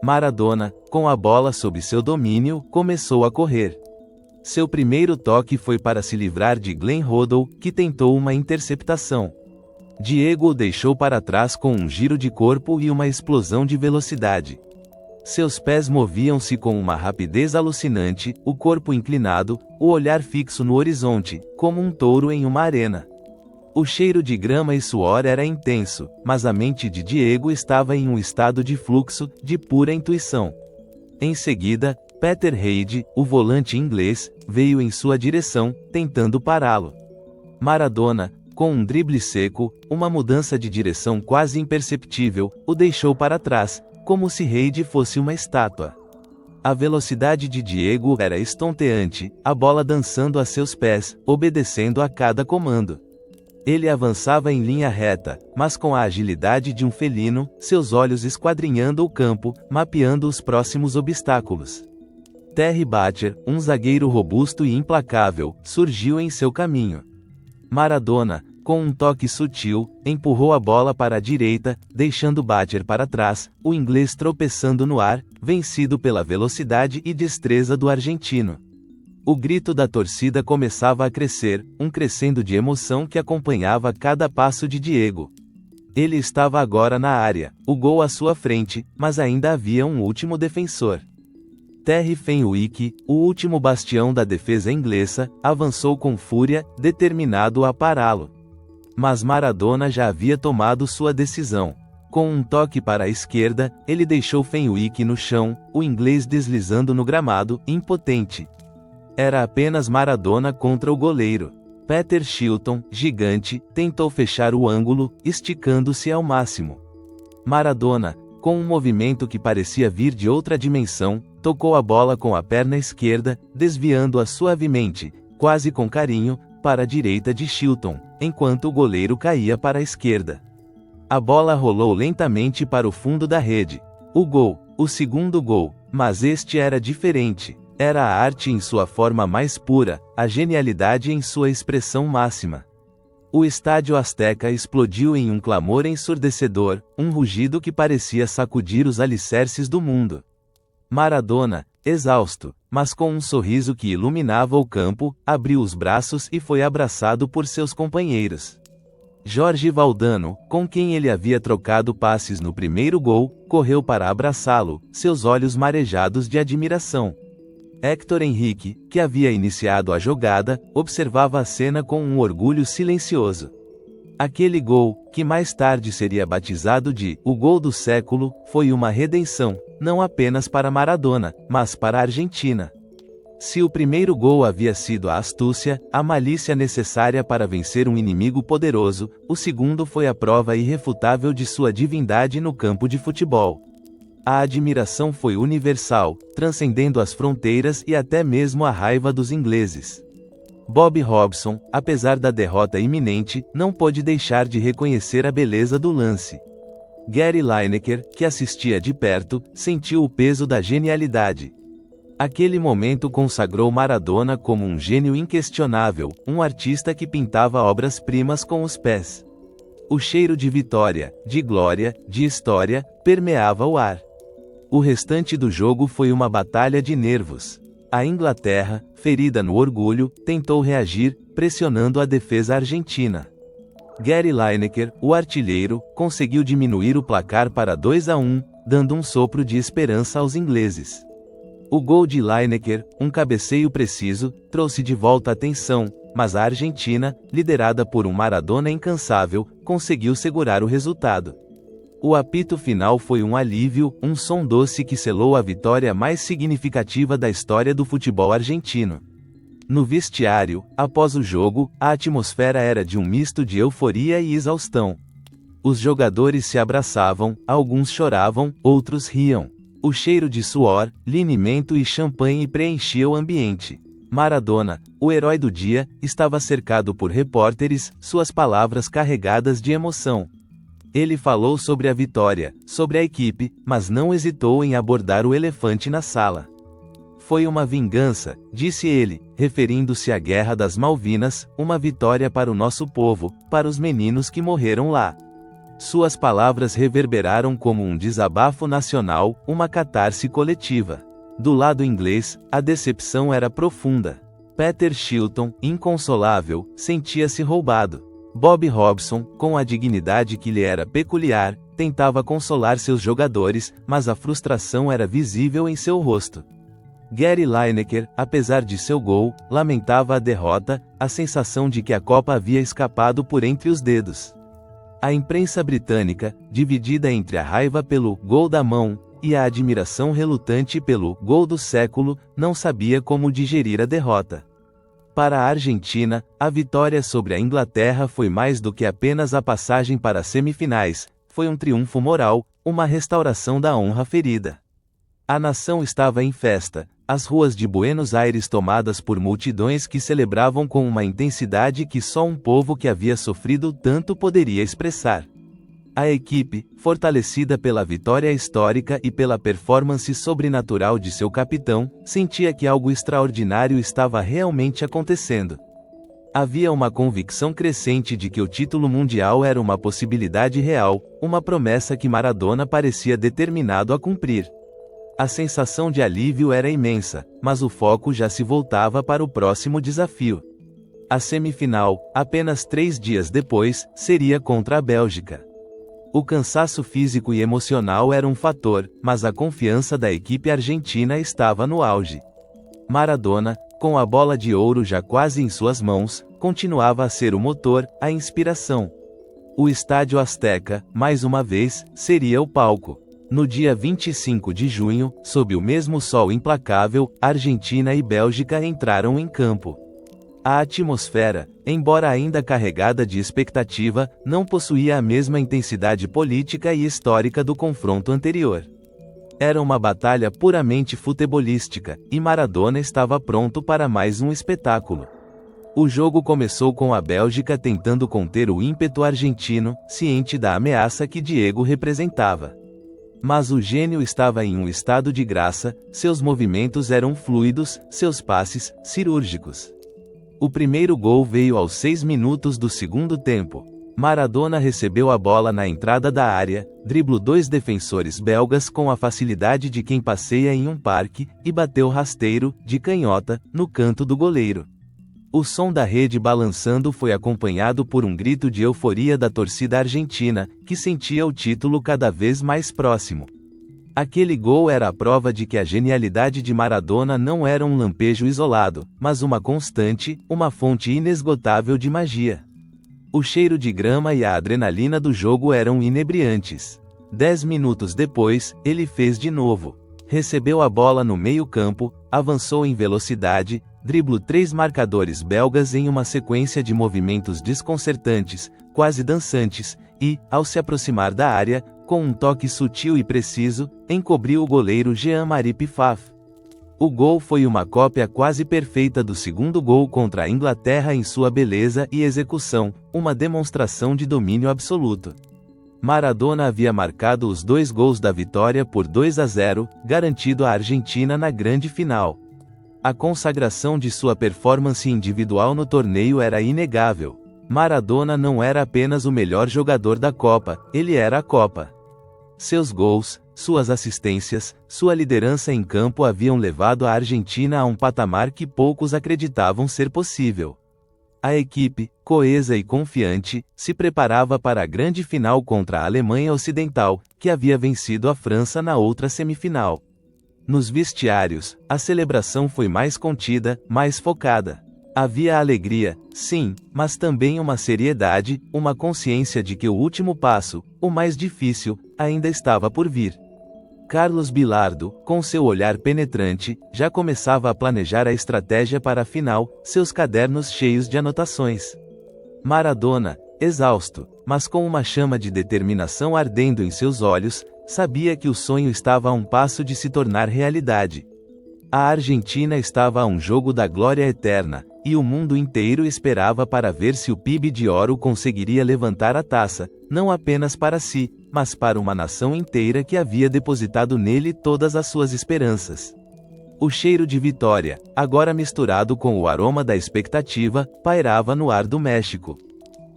Maradona, com a bola sob seu domínio, começou a correr. Seu primeiro toque foi para se livrar de Glenn Hoddle, que tentou uma interceptação. Diego o deixou para trás com um giro de corpo e uma explosão de velocidade. Seus pés moviam-se com uma rapidez alucinante, o corpo inclinado, o olhar fixo no horizonte, como um touro em uma arena. O cheiro de grama e suor era intenso, mas a mente de Diego estava em um estado de fluxo, de pura intuição. Em seguida, Peter Reid, o volante inglês, veio em sua direção, tentando pará-lo. Maradona, com um drible seco, uma mudança de direção quase imperceptível, o deixou para trás, como se Reid fosse uma estátua. A velocidade de Diego era estonteante, a bola dançando a seus pés, obedecendo a cada comando. Ele avançava em linha reta, mas com a agilidade de um felino, seus olhos esquadrinhando o campo, mapeando os próximos obstáculos. Terry Butcher, um zagueiro robusto e implacável, surgiu em seu caminho. Maradona, com um toque sutil, empurrou a bola para a direita, deixando Butcher para trás, o inglês tropeçando no ar, vencido pela velocidade e destreza do argentino. O grito da torcida começava a crescer, um crescendo de emoção que acompanhava cada passo de Diego. Ele estava agora na área, o gol à sua frente, mas ainda havia um último defensor. Terry Fenwick, o último bastião da defesa inglesa, avançou com fúria, determinado a pará-lo. Mas Maradona já havia tomado sua decisão. Com um toque para a esquerda, ele deixou Fenwick no chão, o inglês deslizando no gramado, impotente. Era apenas Maradona contra o goleiro. Peter Shilton, gigante, tentou fechar o ângulo, esticando-se ao máximo. Maradona, com um movimento que parecia vir de outra dimensão, tocou a bola com a perna esquerda, desviando-a suavemente, quase com carinho, para a direita de Shilton, enquanto o goleiro caía para a esquerda. A bola rolou lentamente para o fundo da rede. O gol, o segundo gol, mas este era diferente. Era a arte em sua forma mais pura, a genialidade em sua expressão máxima. O estádio Azteca explodiu em um clamor ensurdecedor, um rugido que parecia sacudir os alicerces do mundo. Maradona, exausto, mas com um sorriso que iluminava o campo, abriu os braços e foi abraçado por seus companheiros. Jorge Valdano, com quem ele havia trocado passes no primeiro gol, correu para abraçá-lo, seus olhos marejados de admiração. Héctor Henrique, que havia iniciado a jogada, observava a cena com um orgulho silencioso. Aquele gol, que mais tarde seria batizado de "o gol do século", foi uma redenção, não apenas para Maradona, mas para a Argentina. Se o primeiro gol havia sido a astúcia, a malícia necessária para vencer um inimigo poderoso, o segundo foi a prova irrefutável de sua divindade no campo de futebol. A admiração foi universal, transcendendo as fronteiras e até mesmo a raiva dos ingleses. Bob Robson, apesar da derrota iminente, não pôde deixar de reconhecer a beleza do lance. Gary Lineker, que assistia de perto, sentiu o peso da genialidade. Aquele momento consagrou Maradona como um gênio inquestionável, um artista que pintava obras-primas com os pés. O cheiro de vitória, de glória, de história, permeava o ar. O restante do jogo foi uma batalha de nervos. A Inglaterra, ferida no orgulho, tentou reagir, pressionando a defesa argentina. Gary Lineker, o artilheiro, conseguiu diminuir o placar para 2-1, dando um sopro de esperança aos ingleses. O gol de Lineker, um cabeceio preciso, trouxe de volta a tensão, mas a Argentina, liderada por um Maradona incansável, conseguiu segurar o resultado. O apito final foi um alívio, um som doce que selou a vitória mais significativa da história do futebol argentino. No vestiário, após o jogo, a atmosfera era de um misto de euforia e exaustão. Os jogadores se abraçavam, alguns choravam, outros riam. O cheiro de suor, linimento e champanhe preenchia o ambiente. Maradona, o herói do dia, estava cercado por repórteres, suas palavras carregadas de emoção. Ele falou sobre a vitória, sobre a equipe, mas não hesitou em abordar o elefante na sala. Foi uma vingança, disse ele, referindo-se à Guerra das Malvinas, uma vitória para o nosso povo, para os meninos que morreram lá. Suas palavras reverberaram como um desabafo nacional, uma catarse coletiva. Do lado inglês, a decepção era profunda. Peter Shilton, inconsolável, sentia-se roubado. Bob Robson, com a dignidade que lhe era peculiar, tentava consolar seus jogadores, mas a frustração era visível em seu rosto. Gary Lineker, apesar de seu gol, lamentava a derrota, a sensação de que a Copa havia escapado por entre os dedos. A imprensa britânica, dividida entre a raiva pelo "gol da mão" e a admiração relutante pelo "gol do século", não sabia como digerir a derrota. Para a Argentina, a vitória sobre a Inglaterra foi mais do que apenas a passagem para as semifinais, foi um triunfo moral, uma restauração da honra ferida. A nação estava em festa, as ruas de Buenos Aires tomadas por multidões que celebravam com uma intensidade que só um povo que havia sofrido tanto poderia expressar. A equipe, fortalecida pela vitória histórica e pela performance sobrenatural de seu capitão, sentia que algo extraordinário estava realmente acontecendo. Havia uma convicção crescente de que o título mundial era uma possibilidade real, uma promessa que Maradona parecia determinado a cumprir. A sensação de alívio era imensa, mas o foco já se voltava para o próximo desafio. A semifinal, apenas 3 dias depois, seria contra a Bélgica. O cansaço físico e emocional era um fator, mas a confiança da equipe argentina estava no auge. Maradona, com a bola de ouro já quase em suas mãos, continuava a ser o motor, a inspiração. O Estádio Azteca, mais uma vez, seria o palco. No dia 25 de junho, sob o mesmo sol implacável, Argentina e Bélgica entraram em campo. A atmosfera, embora ainda carregada de expectativa, não possuía a mesma intensidade política e histórica do confronto anterior. Era uma batalha puramente futebolística, e Maradona estava pronto para mais um espetáculo. O jogo começou com a Bélgica tentando conter o ímpeto argentino, ciente da ameaça que Diego representava. Mas o gênio estava em um estado de graça, seus movimentos eram fluidos, seus passes, cirúrgicos. O primeiro gol veio aos 6 minutos do segundo tempo. Maradona recebeu a bola na entrada da área, driblou 2 defensores belgas com a facilidade de quem passeia em um parque, e bateu rasteiro, de canhota, no canto do goleiro. O som da rede balançando foi acompanhado por um grito de euforia da torcida argentina, que sentia o título cada vez mais próximo. Aquele gol era a prova de que a genialidade de Maradona não era um lampejo isolado, mas uma constante, uma fonte inesgotável de magia. O cheiro de grama e a adrenalina do jogo eram inebriantes. 10 minutos depois, ele fez de novo. Recebeu a bola no meio-campo, avançou em velocidade, driblou 3 marcadores belgas em uma sequência de movimentos desconcertantes, quase dançantes, e, ao se aproximar da área, com um toque sutil e preciso, encobriu o goleiro Jean-Marie Pfaff. O gol foi uma cópia quase perfeita do segundo gol contra a Inglaterra em sua beleza e execução, uma demonstração de domínio absoluto. Maradona havia marcado os 2 gols da vitória por 2-0, garantido à Argentina na grande final. A consagração de sua performance individual no torneio era inegável. Maradona não era apenas o melhor jogador da Copa, ele era a Copa. Seus gols, suas assistências, sua liderança em campo haviam levado a Argentina a um patamar que poucos acreditavam ser possível. A equipe, coesa e confiante, se preparava para a grande final contra a Alemanha Ocidental, que havia vencido a França na outra semifinal. Nos vestiários, a celebração foi mais contida, mais focada. Havia alegria, sim, mas também uma seriedade, uma consciência de que o último passo, o mais difícil, ainda estava por vir. Carlos Bilardo, com seu olhar penetrante, já começava a planejar a estratégia para a final, seus cadernos cheios de anotações. Maradona, exausto, mas com uma chama de determinação ardendo em seus olhos, sabia que o sonho estava a um passo de se tornar realidade. A Argentina estava a um jogo da glória eterna, e o mundo inteiro esperava para ver se o PIB de Ouro conseguiria levantar a taça, não apenas para si, mas para uma nação inteira que havia depositado nele todas as suas esperanças. O cheiro de vitória, agora misturado com o aroma da expectativa, pairava no ar do México.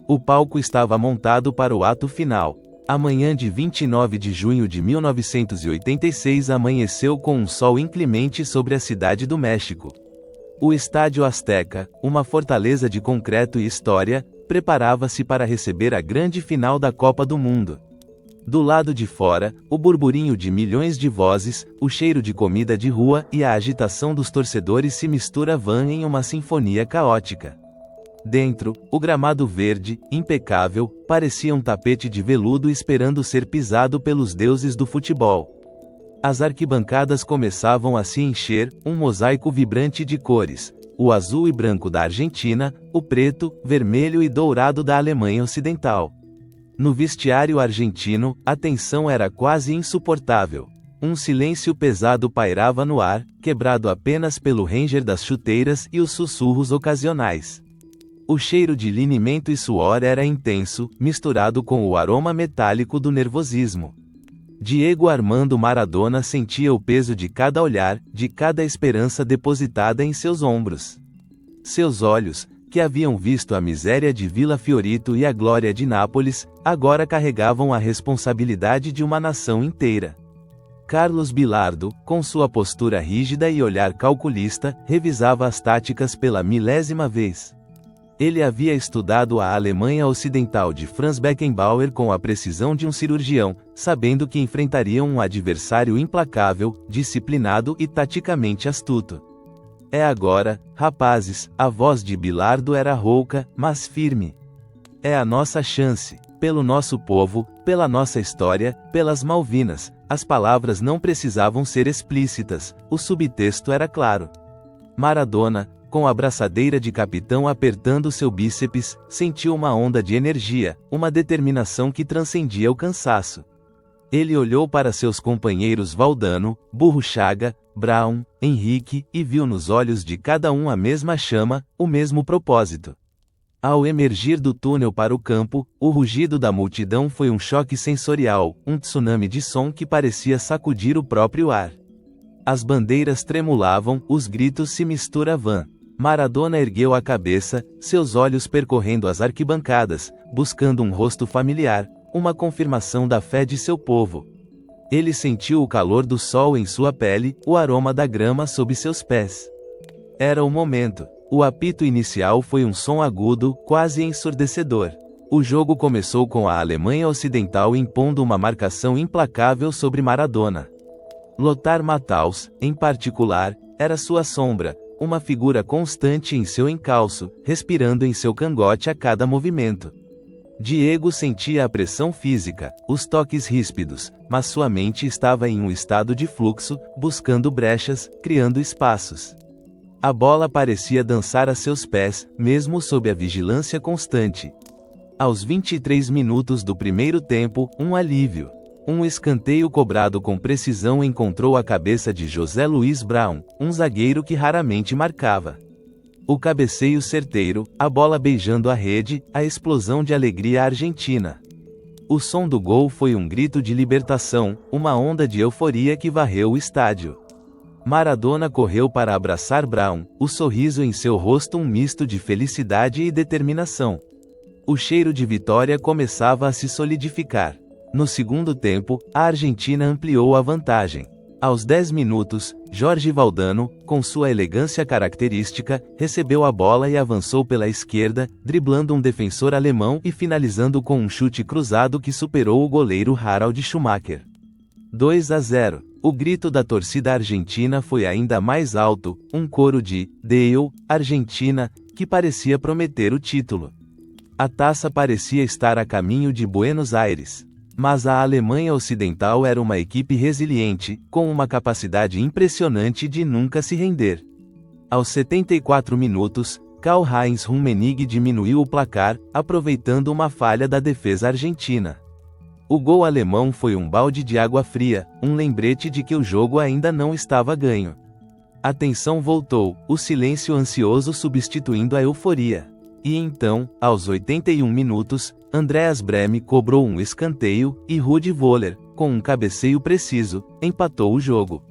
O palco estava montado para o ato final. A manhã de 29 de junho de 1986 amanheceu com um sol inclemente sobre a cidade do México. O Estádio Azteca, uma fortaleza de concreto e história, preparava-se para receber a grande final da Copa do Mundo. Do lado de fora, o burburinho de milhões de vozes, o cheiro de comida de rua e a agitação dos torcedores se misturavam em uma sinfonia caótica. Dentro, o gramado verde, impecável, parecia um tapete de veludo esperando ser pisado pelos deuses do futebol. As arquibancadas começavam a se encher, um mosaico vibrante de cores: o azul e branco da Argentina, o preto, vermelho e dourado da Alemanha Ocidental. No vestiário argentino, a tensão era quase insuportável. Um silêncio pesado pairava no ar, quebrado apenas pelo ranger das chuteiras e os sussurros ocasionais. O cheiro de linimento e suor era intenso, misturado com o aroma metálico do nervosismo. Diego Armando Maradona sentia o peso de cada olhar, de cada esperança depositada em seus ombros. Seus olhos, que haviam visto a miséria de Vila Fiorito e a glória de Nápoles, agora carregavam a responsabilidade de uma nação inteira. Carlos Bilardo, com sua postura rígida e olhar calculista, revisava as táticas pela milésima vez. Ele havia estudado a Alemanha Ocidental de Franz Beckenbauer com a precisão de um cirurgião, sabendo que enfrentariam um adversário implacável, disciplinado e taticamente astuto. É agora, rapazes, a voz de Bilardo era rouca, mas firme. É a nossa chance. Pelo nosso povo, pela nossa história, pelas Malvinas. As palavras não precisavam ser explícitas, o subtexto era claro. Maradona, com a braçadeira de capitão apertando seu bíceps, sentiu uma onda de energia, uma determinação que transcendia o cansaço. Ele olhou para seus companheiros Valdano, Burruchaga, Brown, Henrique, e viu nos olhos de cada um a mesma chama, o mesmo propósito. Ao emergir do túnel para o campo, o rugido da multidão foi um choque sensorial, um tsunami de som que parecia sacudir o próprio ar. As bandeiras tremulavam, os gritos se misturavam. Maradona ergueu a cabeça, seus olhos percorrendo as arquibancadas, buscando um rosto familiar, uma confirmação da fé de seu povo. Ele sentiu o calor do sol em sua pele, o aroma da grama sob seus pés. Era o momento. O apito inicial foi um som agudo, quase ensurdecedor. O jogo começou com a Alemanha Ocidental impondo uma marcação implacável sobre Maradona. Lothar Matthaus, em particular, era sua sombra, uma figura constante em seu encalço, respirando em seu cangote a cada movimento. Diego sentia a pressão física, os toques ríspidos, mas sua mente estava em um estado de fluxo, buscando brechas, criando espaços. A bola parecia dançar a seus pés, mesmo sob a vigilância constante. Aos 23 minutos do primeiro tempo, um alívio. Um escanteio cobrado com precisão encontrou a cabeça de José Luiz Brown, um zagueiro que raramente marcava. O cabeceio certeiro, a bola beijando a rede, a explosão de alegria argentina. O som do gol foi um grito de libertação, uma onda de euforia que varreu o estádio. Maradona correu para abraçar Brown, o sorriso em seu rosto um misto de felicidade e determinação. O cheiro de vitória começava a se solidificar. No segundo tempo, a Argentina ampliou a vantagem. Aos 10 minutos, Jorge Valdano, com sua elegância característica, recebeu a bola e avançou pela esquerda, driblando um defensor alemão e finalizando com um chute cruzado que superou o goleiro Harald Schumacher. 2-0. O grito da torcida argentina foi ainda mais alto, um coro de "Deu, Argentina", que parecia prometer o título. A taça parecia estar a caminho de Buenos Aires. Mas a Alemanha Ocidental era uma equipe resiliente, com uma capacidade impressionante de nunca se render. Aos 74 minutos, Karl-Heinz Rummenigge diminuiu o placar, aproveitando uma falha da defesa argentina. O gol alemão foi um balde de água fria, um lembrete de que o jogo ainda não estava ganho. A tensão voltou, o silêncio ansioso substituindo a euforia. E então, aos 81 minutos, Andreas Brehme cobrou um escanteio, e Rudi Völler, com um cabeceio preciso, empatou o jogo.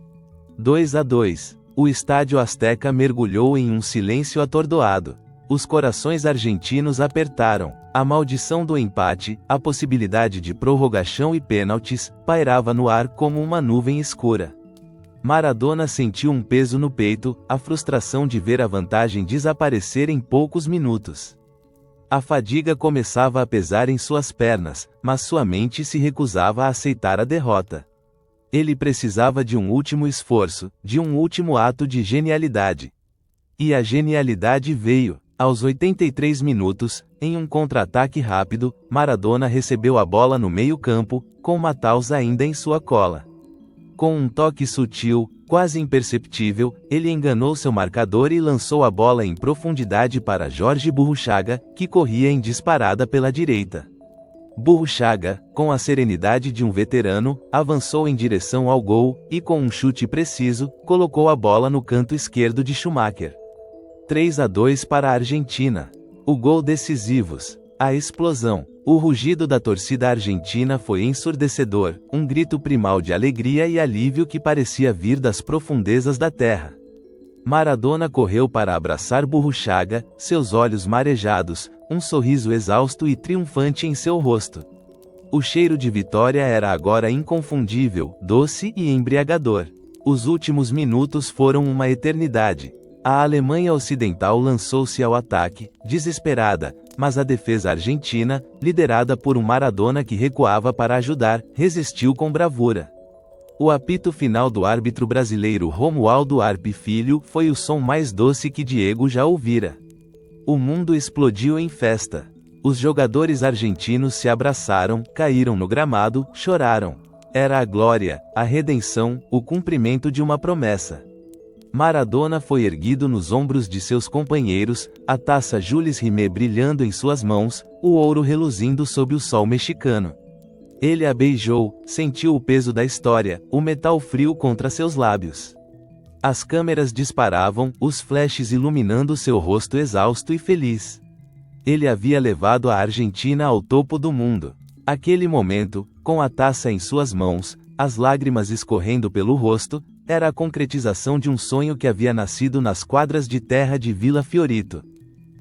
2-2. O estádio Azteca mergulhou em um silêncio atordoado. Os corações argentinos apertaram. A maldição do empate, a possibilidade de prorrogação e pênaltis, pairava no ar como uma nuvem escura. Maradona sentiu um peso no peito, a frustração de ver a vantagem desaparecer em poucos minutos. A fadiga começava a pesar em suas pernas, mas sua mente se recusava a aceitar a derrota. Ele precisava de um último esforço, de um último ato de genialidade. E a genialidade veio. Aos 83 minutos, em um contra-ataque rápido, Maradona recebeu a bola no meio-campo, com Matthaus ainda em sua cola. Com um toque sutil, quase imperceptível, ele enganou seu marcador e lançou a bola em profundidade para Jorge Burruchaga, que corria em disparada pela direita. Burruchaga, com a serenidade de um veterano, avançou em direção ao gol e, com um chute preciso, colocou a bola no canto esquerdo de Schumacher. 3-2 para a Argentina. O gol decisivos. A explosão. O rugido da torcida argentina foi ensurdecedor, um grito primal de alegria e alívio que parecia vir das profundezas da terra. Maradona correu para abraçar Burruchaga, seus olhos marejados, um sorriso exausto e triunfante em seu rosto. O cheiro de vitória era agora inconfundível, doce e embriagador. Os últimos minutos foram uma eternidade. A Alemanha Ocidental lançou-se ao ataque, desesperada, mas a defesa argentina, liderada por um Maradona que recuava para ajudar, resistiu com bravura. O apito final do árbitro brasileiro Romualdo Arpe Filho foi o som mais doce que Diego já ouvira. O mundo explodiu em festa. Os jogadores argentinos se abraçaram, caíram no gramado, choraram. Era a glória, a redenção, o cumprimento de uma promessa. Maradona foi erguido nos ombros de seus companheiros, a taça Jules Rimet brilhando em suas mãos, o ouro reluzindo sob o sol mexicano. Ele a beijou, sentiu o peso da história, o metal frio contra seus lábios. As câmeras disparavam, os flashes iluminando seu rosto exausto e feliz. Ele havia levado a Argentina ao topo do mundo. Aquele momento, com a taça em suas mãos, as lágrimas escorrendo pelo rosto, era a concretização de um sonho que havia nascido nas quadras de terra de Vila Fiorito.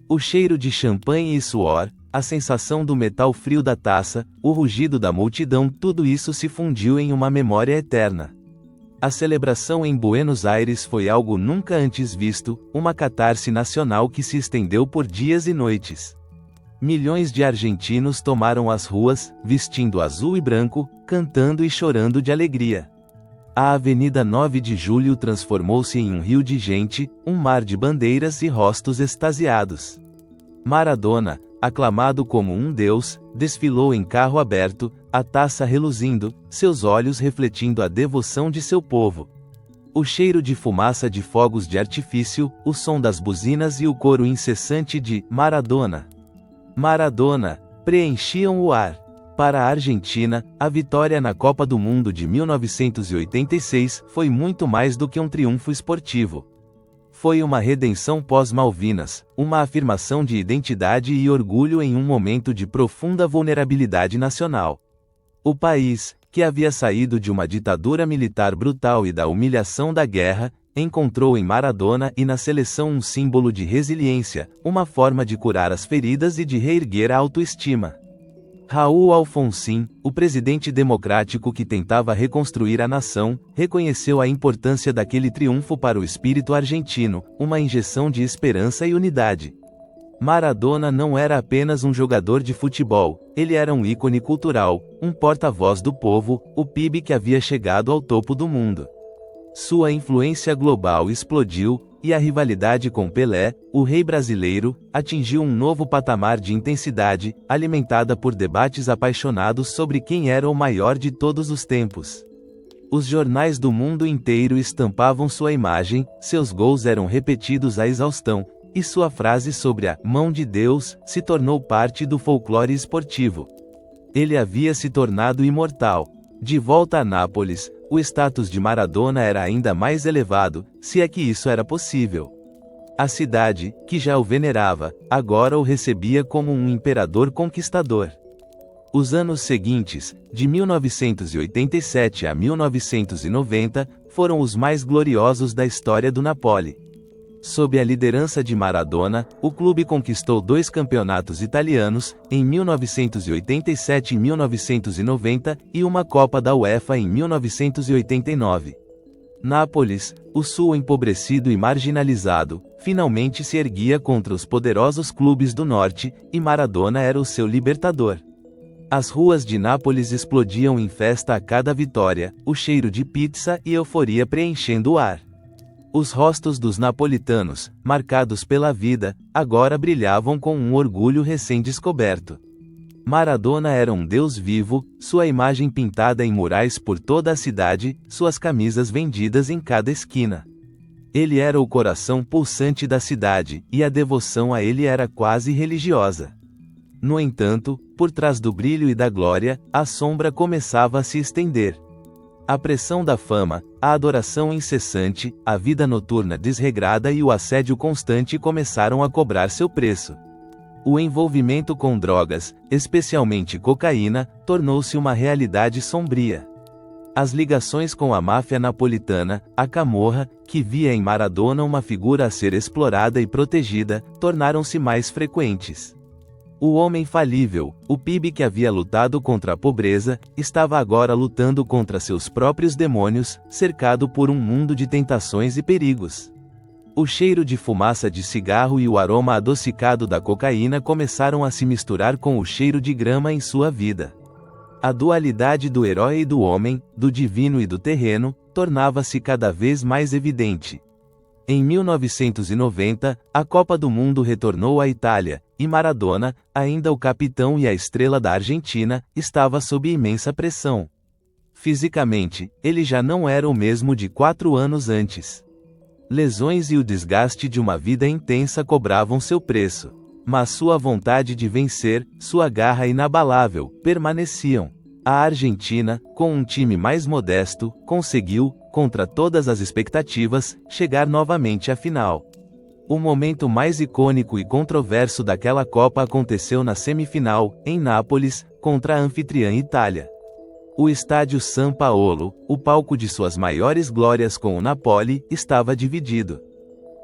O cheiro de champanhe e suor, a sensação do metal frio da taça, o rugido da multidão, tudo isso se fundiu em uma memória eterna. A celebração em Buenos Aires foi algo nunca antes visto, uma catarse nacional que se estendeu por dias e noites. Milhões de argentinos tomaram as ruas, vestindo azul e branco, cantando e chorando de alegria. A Avenida 9 de Julho transformou-se em um rio de gente, um mar de bandeiras e rostos extasiados. Maradona, aclamado como um deus, desfilou em carro aberto, a taça reluzindo, seus olhos refletindo a devoção de seu povo. O cheiro de fumaça de fogos de artifício, o som das buzinas e o coro incessante de Maradona, Maradona, preenchiam o ar. Para a Argentina, a vitória na Copa do Mundo de 1986 foi muito mais do que um triunfo esportivo. Foi uma redenção pós-Malvinas, uma afirmação de identidade e orgulho em um momento de profunda vulnerabilidade nacional. O país, que havia saído de uma ditadura militar brutal e da humilhação da guerra, encontrou em Maradona e na seleção um símbolo de resiliência, uma forma de curar as feridas e de reerguer a autoestima. Raul Alfonsín, o presidente democrático que tentava reconstruir a nação, reconheceu a importância daquele triunfo para o espírito argentino, uma injeção de esperança e unidade. Maradona não era apenas um jogador de futebol, ele era um ícone cultural, um porta-voz do povo, o PIB que havia chegado ao topo do mundo. Sua influência global explodiu, e a rivalidade com Pelé, o rei brasileiro, atingiu um novo patamar de intensidade, alimentada por debates apaixonados sobre quem era o maior de todos os tempos. Os jornais do mundo inteiro estampavam sua imagem, seus gols eram repetidos à exaustão, e sua frase sobre a mão de Deus se tornou parte do folclore esportivo. Ele havia se tornado imortal. De volta a Nápoles, o status de Maradona era ainda mais elevado, se é que isso era possível. A cidade, que já o venerava, agora o recebia como um imperador conquistador. Os anos seguintes, de 1987 a 1990, foram os mais gloriosos da história do Napoli. Sob a liderança de Maradona, o clube conquistou 2 campeonatos italianos, em 1987 e 1990, e uma Copa da UEFA em 1989. Nápoles, o sul empobrecido e marginalizado, finalmente se erguia contra os poderosos clubes do norte, e Maradona era o seu libertador. As ruas de Nápoles explodiam em festa a cada vitória, o cheiro de pizza e euforia preenchendo o ar. Os rostos dos napolitanos, marcados pela vida, agora brilhavam com um orgulho recém-descoberto. Maradona era um deus vivo, sua imagem pintada em murais por toda a cidade, suas camisas vendidas em cada esquina. Ele era o coração pulsante da cidade, e a devoção a ele era quase religiosa. No entanto, por trás do brilho e da glória, a sombra começava a se estender. A pressão da fama, a adoração incessante, a vida noturna desregrada e o assédio constante começaram a cobrar seu preço. O envolvimento com drogas, especialmente cocaína, tornou-se uma realidade sombria. As ligações com a máfia napolitana, a Camorra, que via em Maradona uma figura a ser explorada e protegida, tornaram-se mais frequentes. O homem falível, o PIB que havia lutado contra a pobreza, estava agora lutando contra seus próprios demônios, cercado por um mundo de tentações e perigos. O cheiro de fumaça de cigarro e o aroma adocicado da cocaína começaram a se misturar com o cheiro de grama em sua vida. A dualidade do herói e do homem, do divino e do terreno, tornava-se cada vez mais evidente. Em 1990, a Copa do Mundo retornou à Itália, e Maradona, ainda o capitão e a estrela da Argentina, estava sob imensa pressão. Fisicamente, ele já não era o mesmo de 4 anos antes. Lesões e o desgaste de uma vida intensa cobravam seu preço. Mas sua vontade de vencer, sua garra inabalável, permaneciam. A Argentina, com um time mais modesto, conseguiu, contra todas as expectativas, chegar novamente à final. O momento mais icônico e controverso daquela Copa aconteceu na semifinal, em Nápoles, contra a anfitriã Itália. O estádio San Paolo, o palco de suas maiores glórias com o Napoli, estava dividido.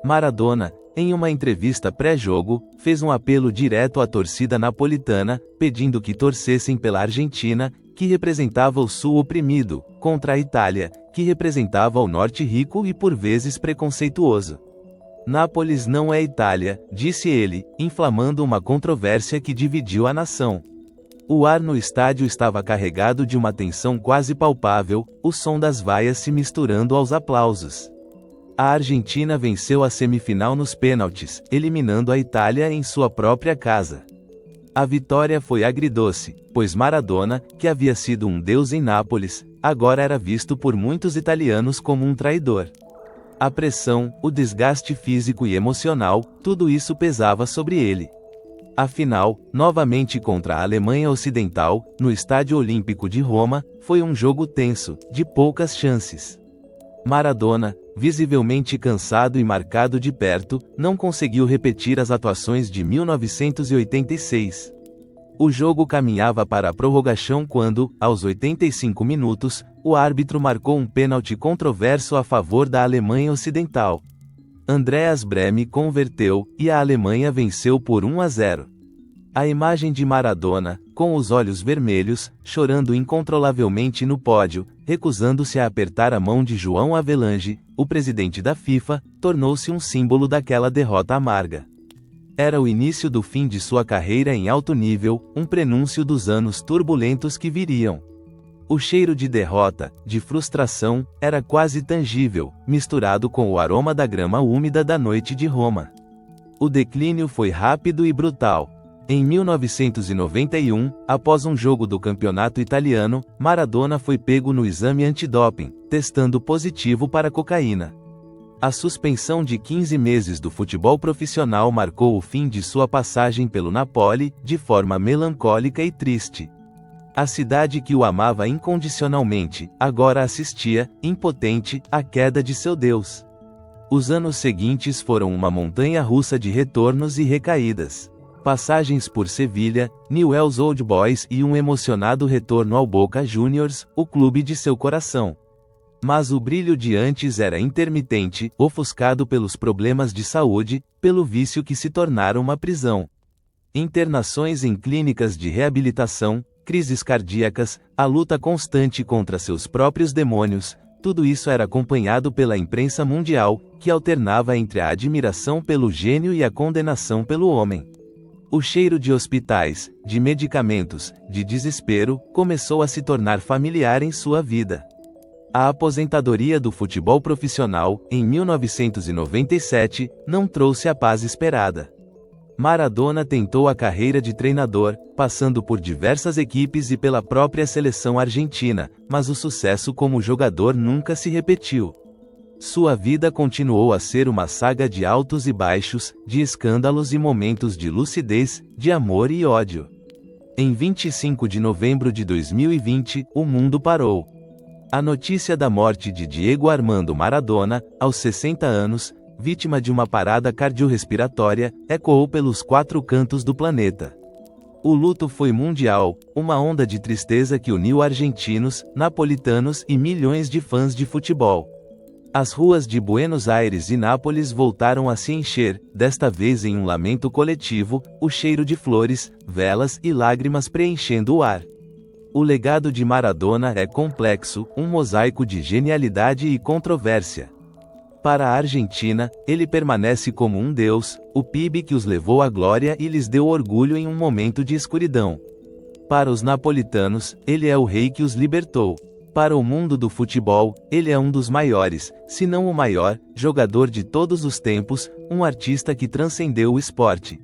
Maradona, em uma entrevista pré-jogo, fez um apelo direto à torcida napolitana, pedindo que torcessem pela Argentina, que representava o sul oprimido, contra a Itália, que representava o norte rico e por vezes preconceituoso. Nápoles não é Itália, disse ele, inflamando uma controvérsia que dividiu a nação. O ar no estádio estava carregado de uma tensão quase palpável, o som das vaias se misturando aos aplausos. A Argentina venceu a semifinal nos pênaltis, eliminando a Itália em sua própria casa. A vitória foi agridoce, pois Maradona, que havia sido um deus em Nápoles, agora era visto por muitos italianos como um traidor. A pressão, o desgaste físico e emocional, tudo isso pesava sobre ele. Afinal, novamente contra a Alemanha Ocidental, no Estádio Olímpico de Roma, foi um jogo tenso, de poucas chances. Maradona, visivelmente cansado e marcado de perto, não conseguiu repetir as atuações de 1986. O jogo caminhava para a prorrogação quando, aos 85 minutos, o árbitro marcou um pênalti controverso a favor da Alemanha Ocidental. Andreas Brehme converteu, e a Alemanha venceu por 1-0. A imagem de Maradona, com os olhos vermelhos, chorando incontrolavelmente no pódio, recusando-se a apertar a mão de João Havelange, o presidente da FIFA, tornou-se um símbolo daquela derrota amarga. Era o início do fim de sua carreira em alto nível, um prenúncio dos anos turbulentos que viriam. O cheiro de derrota, de frustração, era quase tangível, misturado com o aroma da grama úmida da noite de Roma. O declínio foi rápido e brutal. Em 1991, após um jogo do campeonato italiano, Maradona foi pego no exame antidoping, testando positivo para cocaína. A suspensão de 15 meses do futebol profissional marcou o fim de sua passagem pelo Napoli, de forma melancólica e triste. A cidade que o amava incondicionalmente, agora assistia, impotente, à queda de seu Deus. Os anos seguintes foram uma montanha-russa de retornos e recaídas. Passagens por Sevilha, Newell's Old Boys e um emocionado retorno ao Boca Juniors, o clube de seu coração. Mas o brilho de antes era intermitente, ofuscado pelos problemas de saúde, pelo vício que se tornara uma prisão. Internações em clínicas de reabilitação, crises cardíacas, a luta constante contra seus próprios demônios, tudo isso era acompanhado pela imprensa mundial, que alternava entre a admiração pelo gênio e a condenação pelo homem. O cheiro de hospitais, de medicamentos, de desespero, começou a se tornar familiar em sua vida. A aposentadoria do futebol profissional, em 1997, não trouxe a paz esperada. Maradona tentou a carreira de treinador, passando por diversas equipes e pela própria seleção argentina, mas o sucesso como jogador nunca se repetiu. Sua vida continuou a ser uma saga de altos e baixos, de escândalos e momentos de lucidez, de amor e ódio. Em 25 de novembro de 2020, o mundo parou. A notícia da morte de Diego Armando Maradona, aos 60 anos, vítima de uma parada cardiorrespiratória, ecoou pelos 4 cantos do planeta. O luto foi mundial, uma onda de tristeza que uniu argentinos, napolitanos e milhões de fãs de futebol. As ruas de Buenos Aires e Nápoles voltaram a se encher, desta vez em um lamento coletivo, o cheiro de flores, velas e lágrimas preenchendo o ar. O legado de Maradona é complexo, um mosaico de genialidade e controvérsia. Para a Argentina, ele permanece como um deus, o PIB que os levou à glória e lhes deu orgulho em um momento de escuridão. Para os napolitanos, ele é o rei que os libertou. Para o mundo do futebol, ele é um dos maiores, se não o maior, jogador de todos os tempos, um artista que transcendeu o esporte.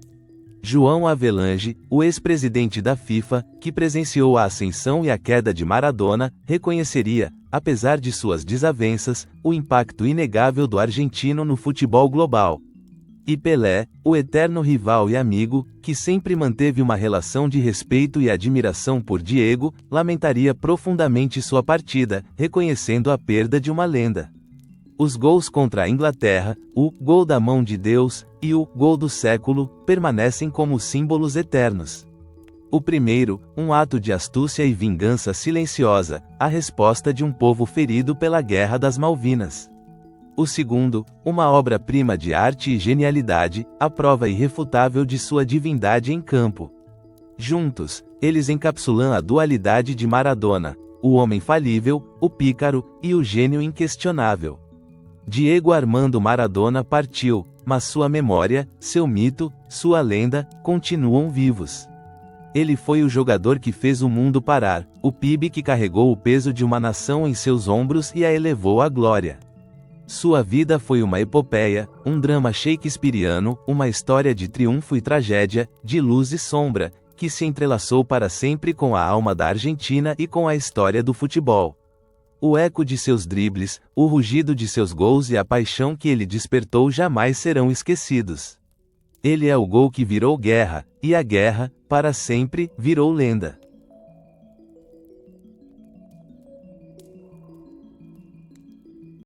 João Havelange, o ex-presidente da FIFA, que presenciou a ascensão e a queda de Maradona, reconheceria, apesar de suas desavenças, o impacto inegável do argentino no futebol global. E Pelé, o eterno rival e amigo, que sempre manteve uma relação de respeito e admiração por Diego, lamentaria profundamente sua partida, reconhecendo a perda de uma lenda. Os gols contra a Inglaterra, o gol da mão de Deus e o gol do século permanecem como símbolos eternos. O primeiro, um ato de astúcia e vingança silenciosa, a resposta de um povo ferido pela Guerra das Malvinas. O segundo, uma obra-prima de arte e genialidade, a prova irrefutável de sua divindade em campo. Juntos, eles encapsulam a dualidade de Maradona, o homem falível, o pícaro e o gênio inquestionável. Diego Armando Maradona partiu, mas sua memória, seu mito, sua lenda, continuam vivos. Ele foi o jogador que fez o mundo parar, o PIB que carregou o peso de uma nação em seus ombros e a elevou à glória. Sua vida foi uma epopeia, um drama shakespeariano, uma história de triunfo e tragédia, de luz e sombra, que se entrelaçou para sempre com a alma da Argentina e com a história do futebol. O eco de seus dribles, o rugido de seus gols e a paixão que ele despertou jamais serão esquecidos. Ele é o gol que virou guerra, e a guerra, para sempre, virou lenda.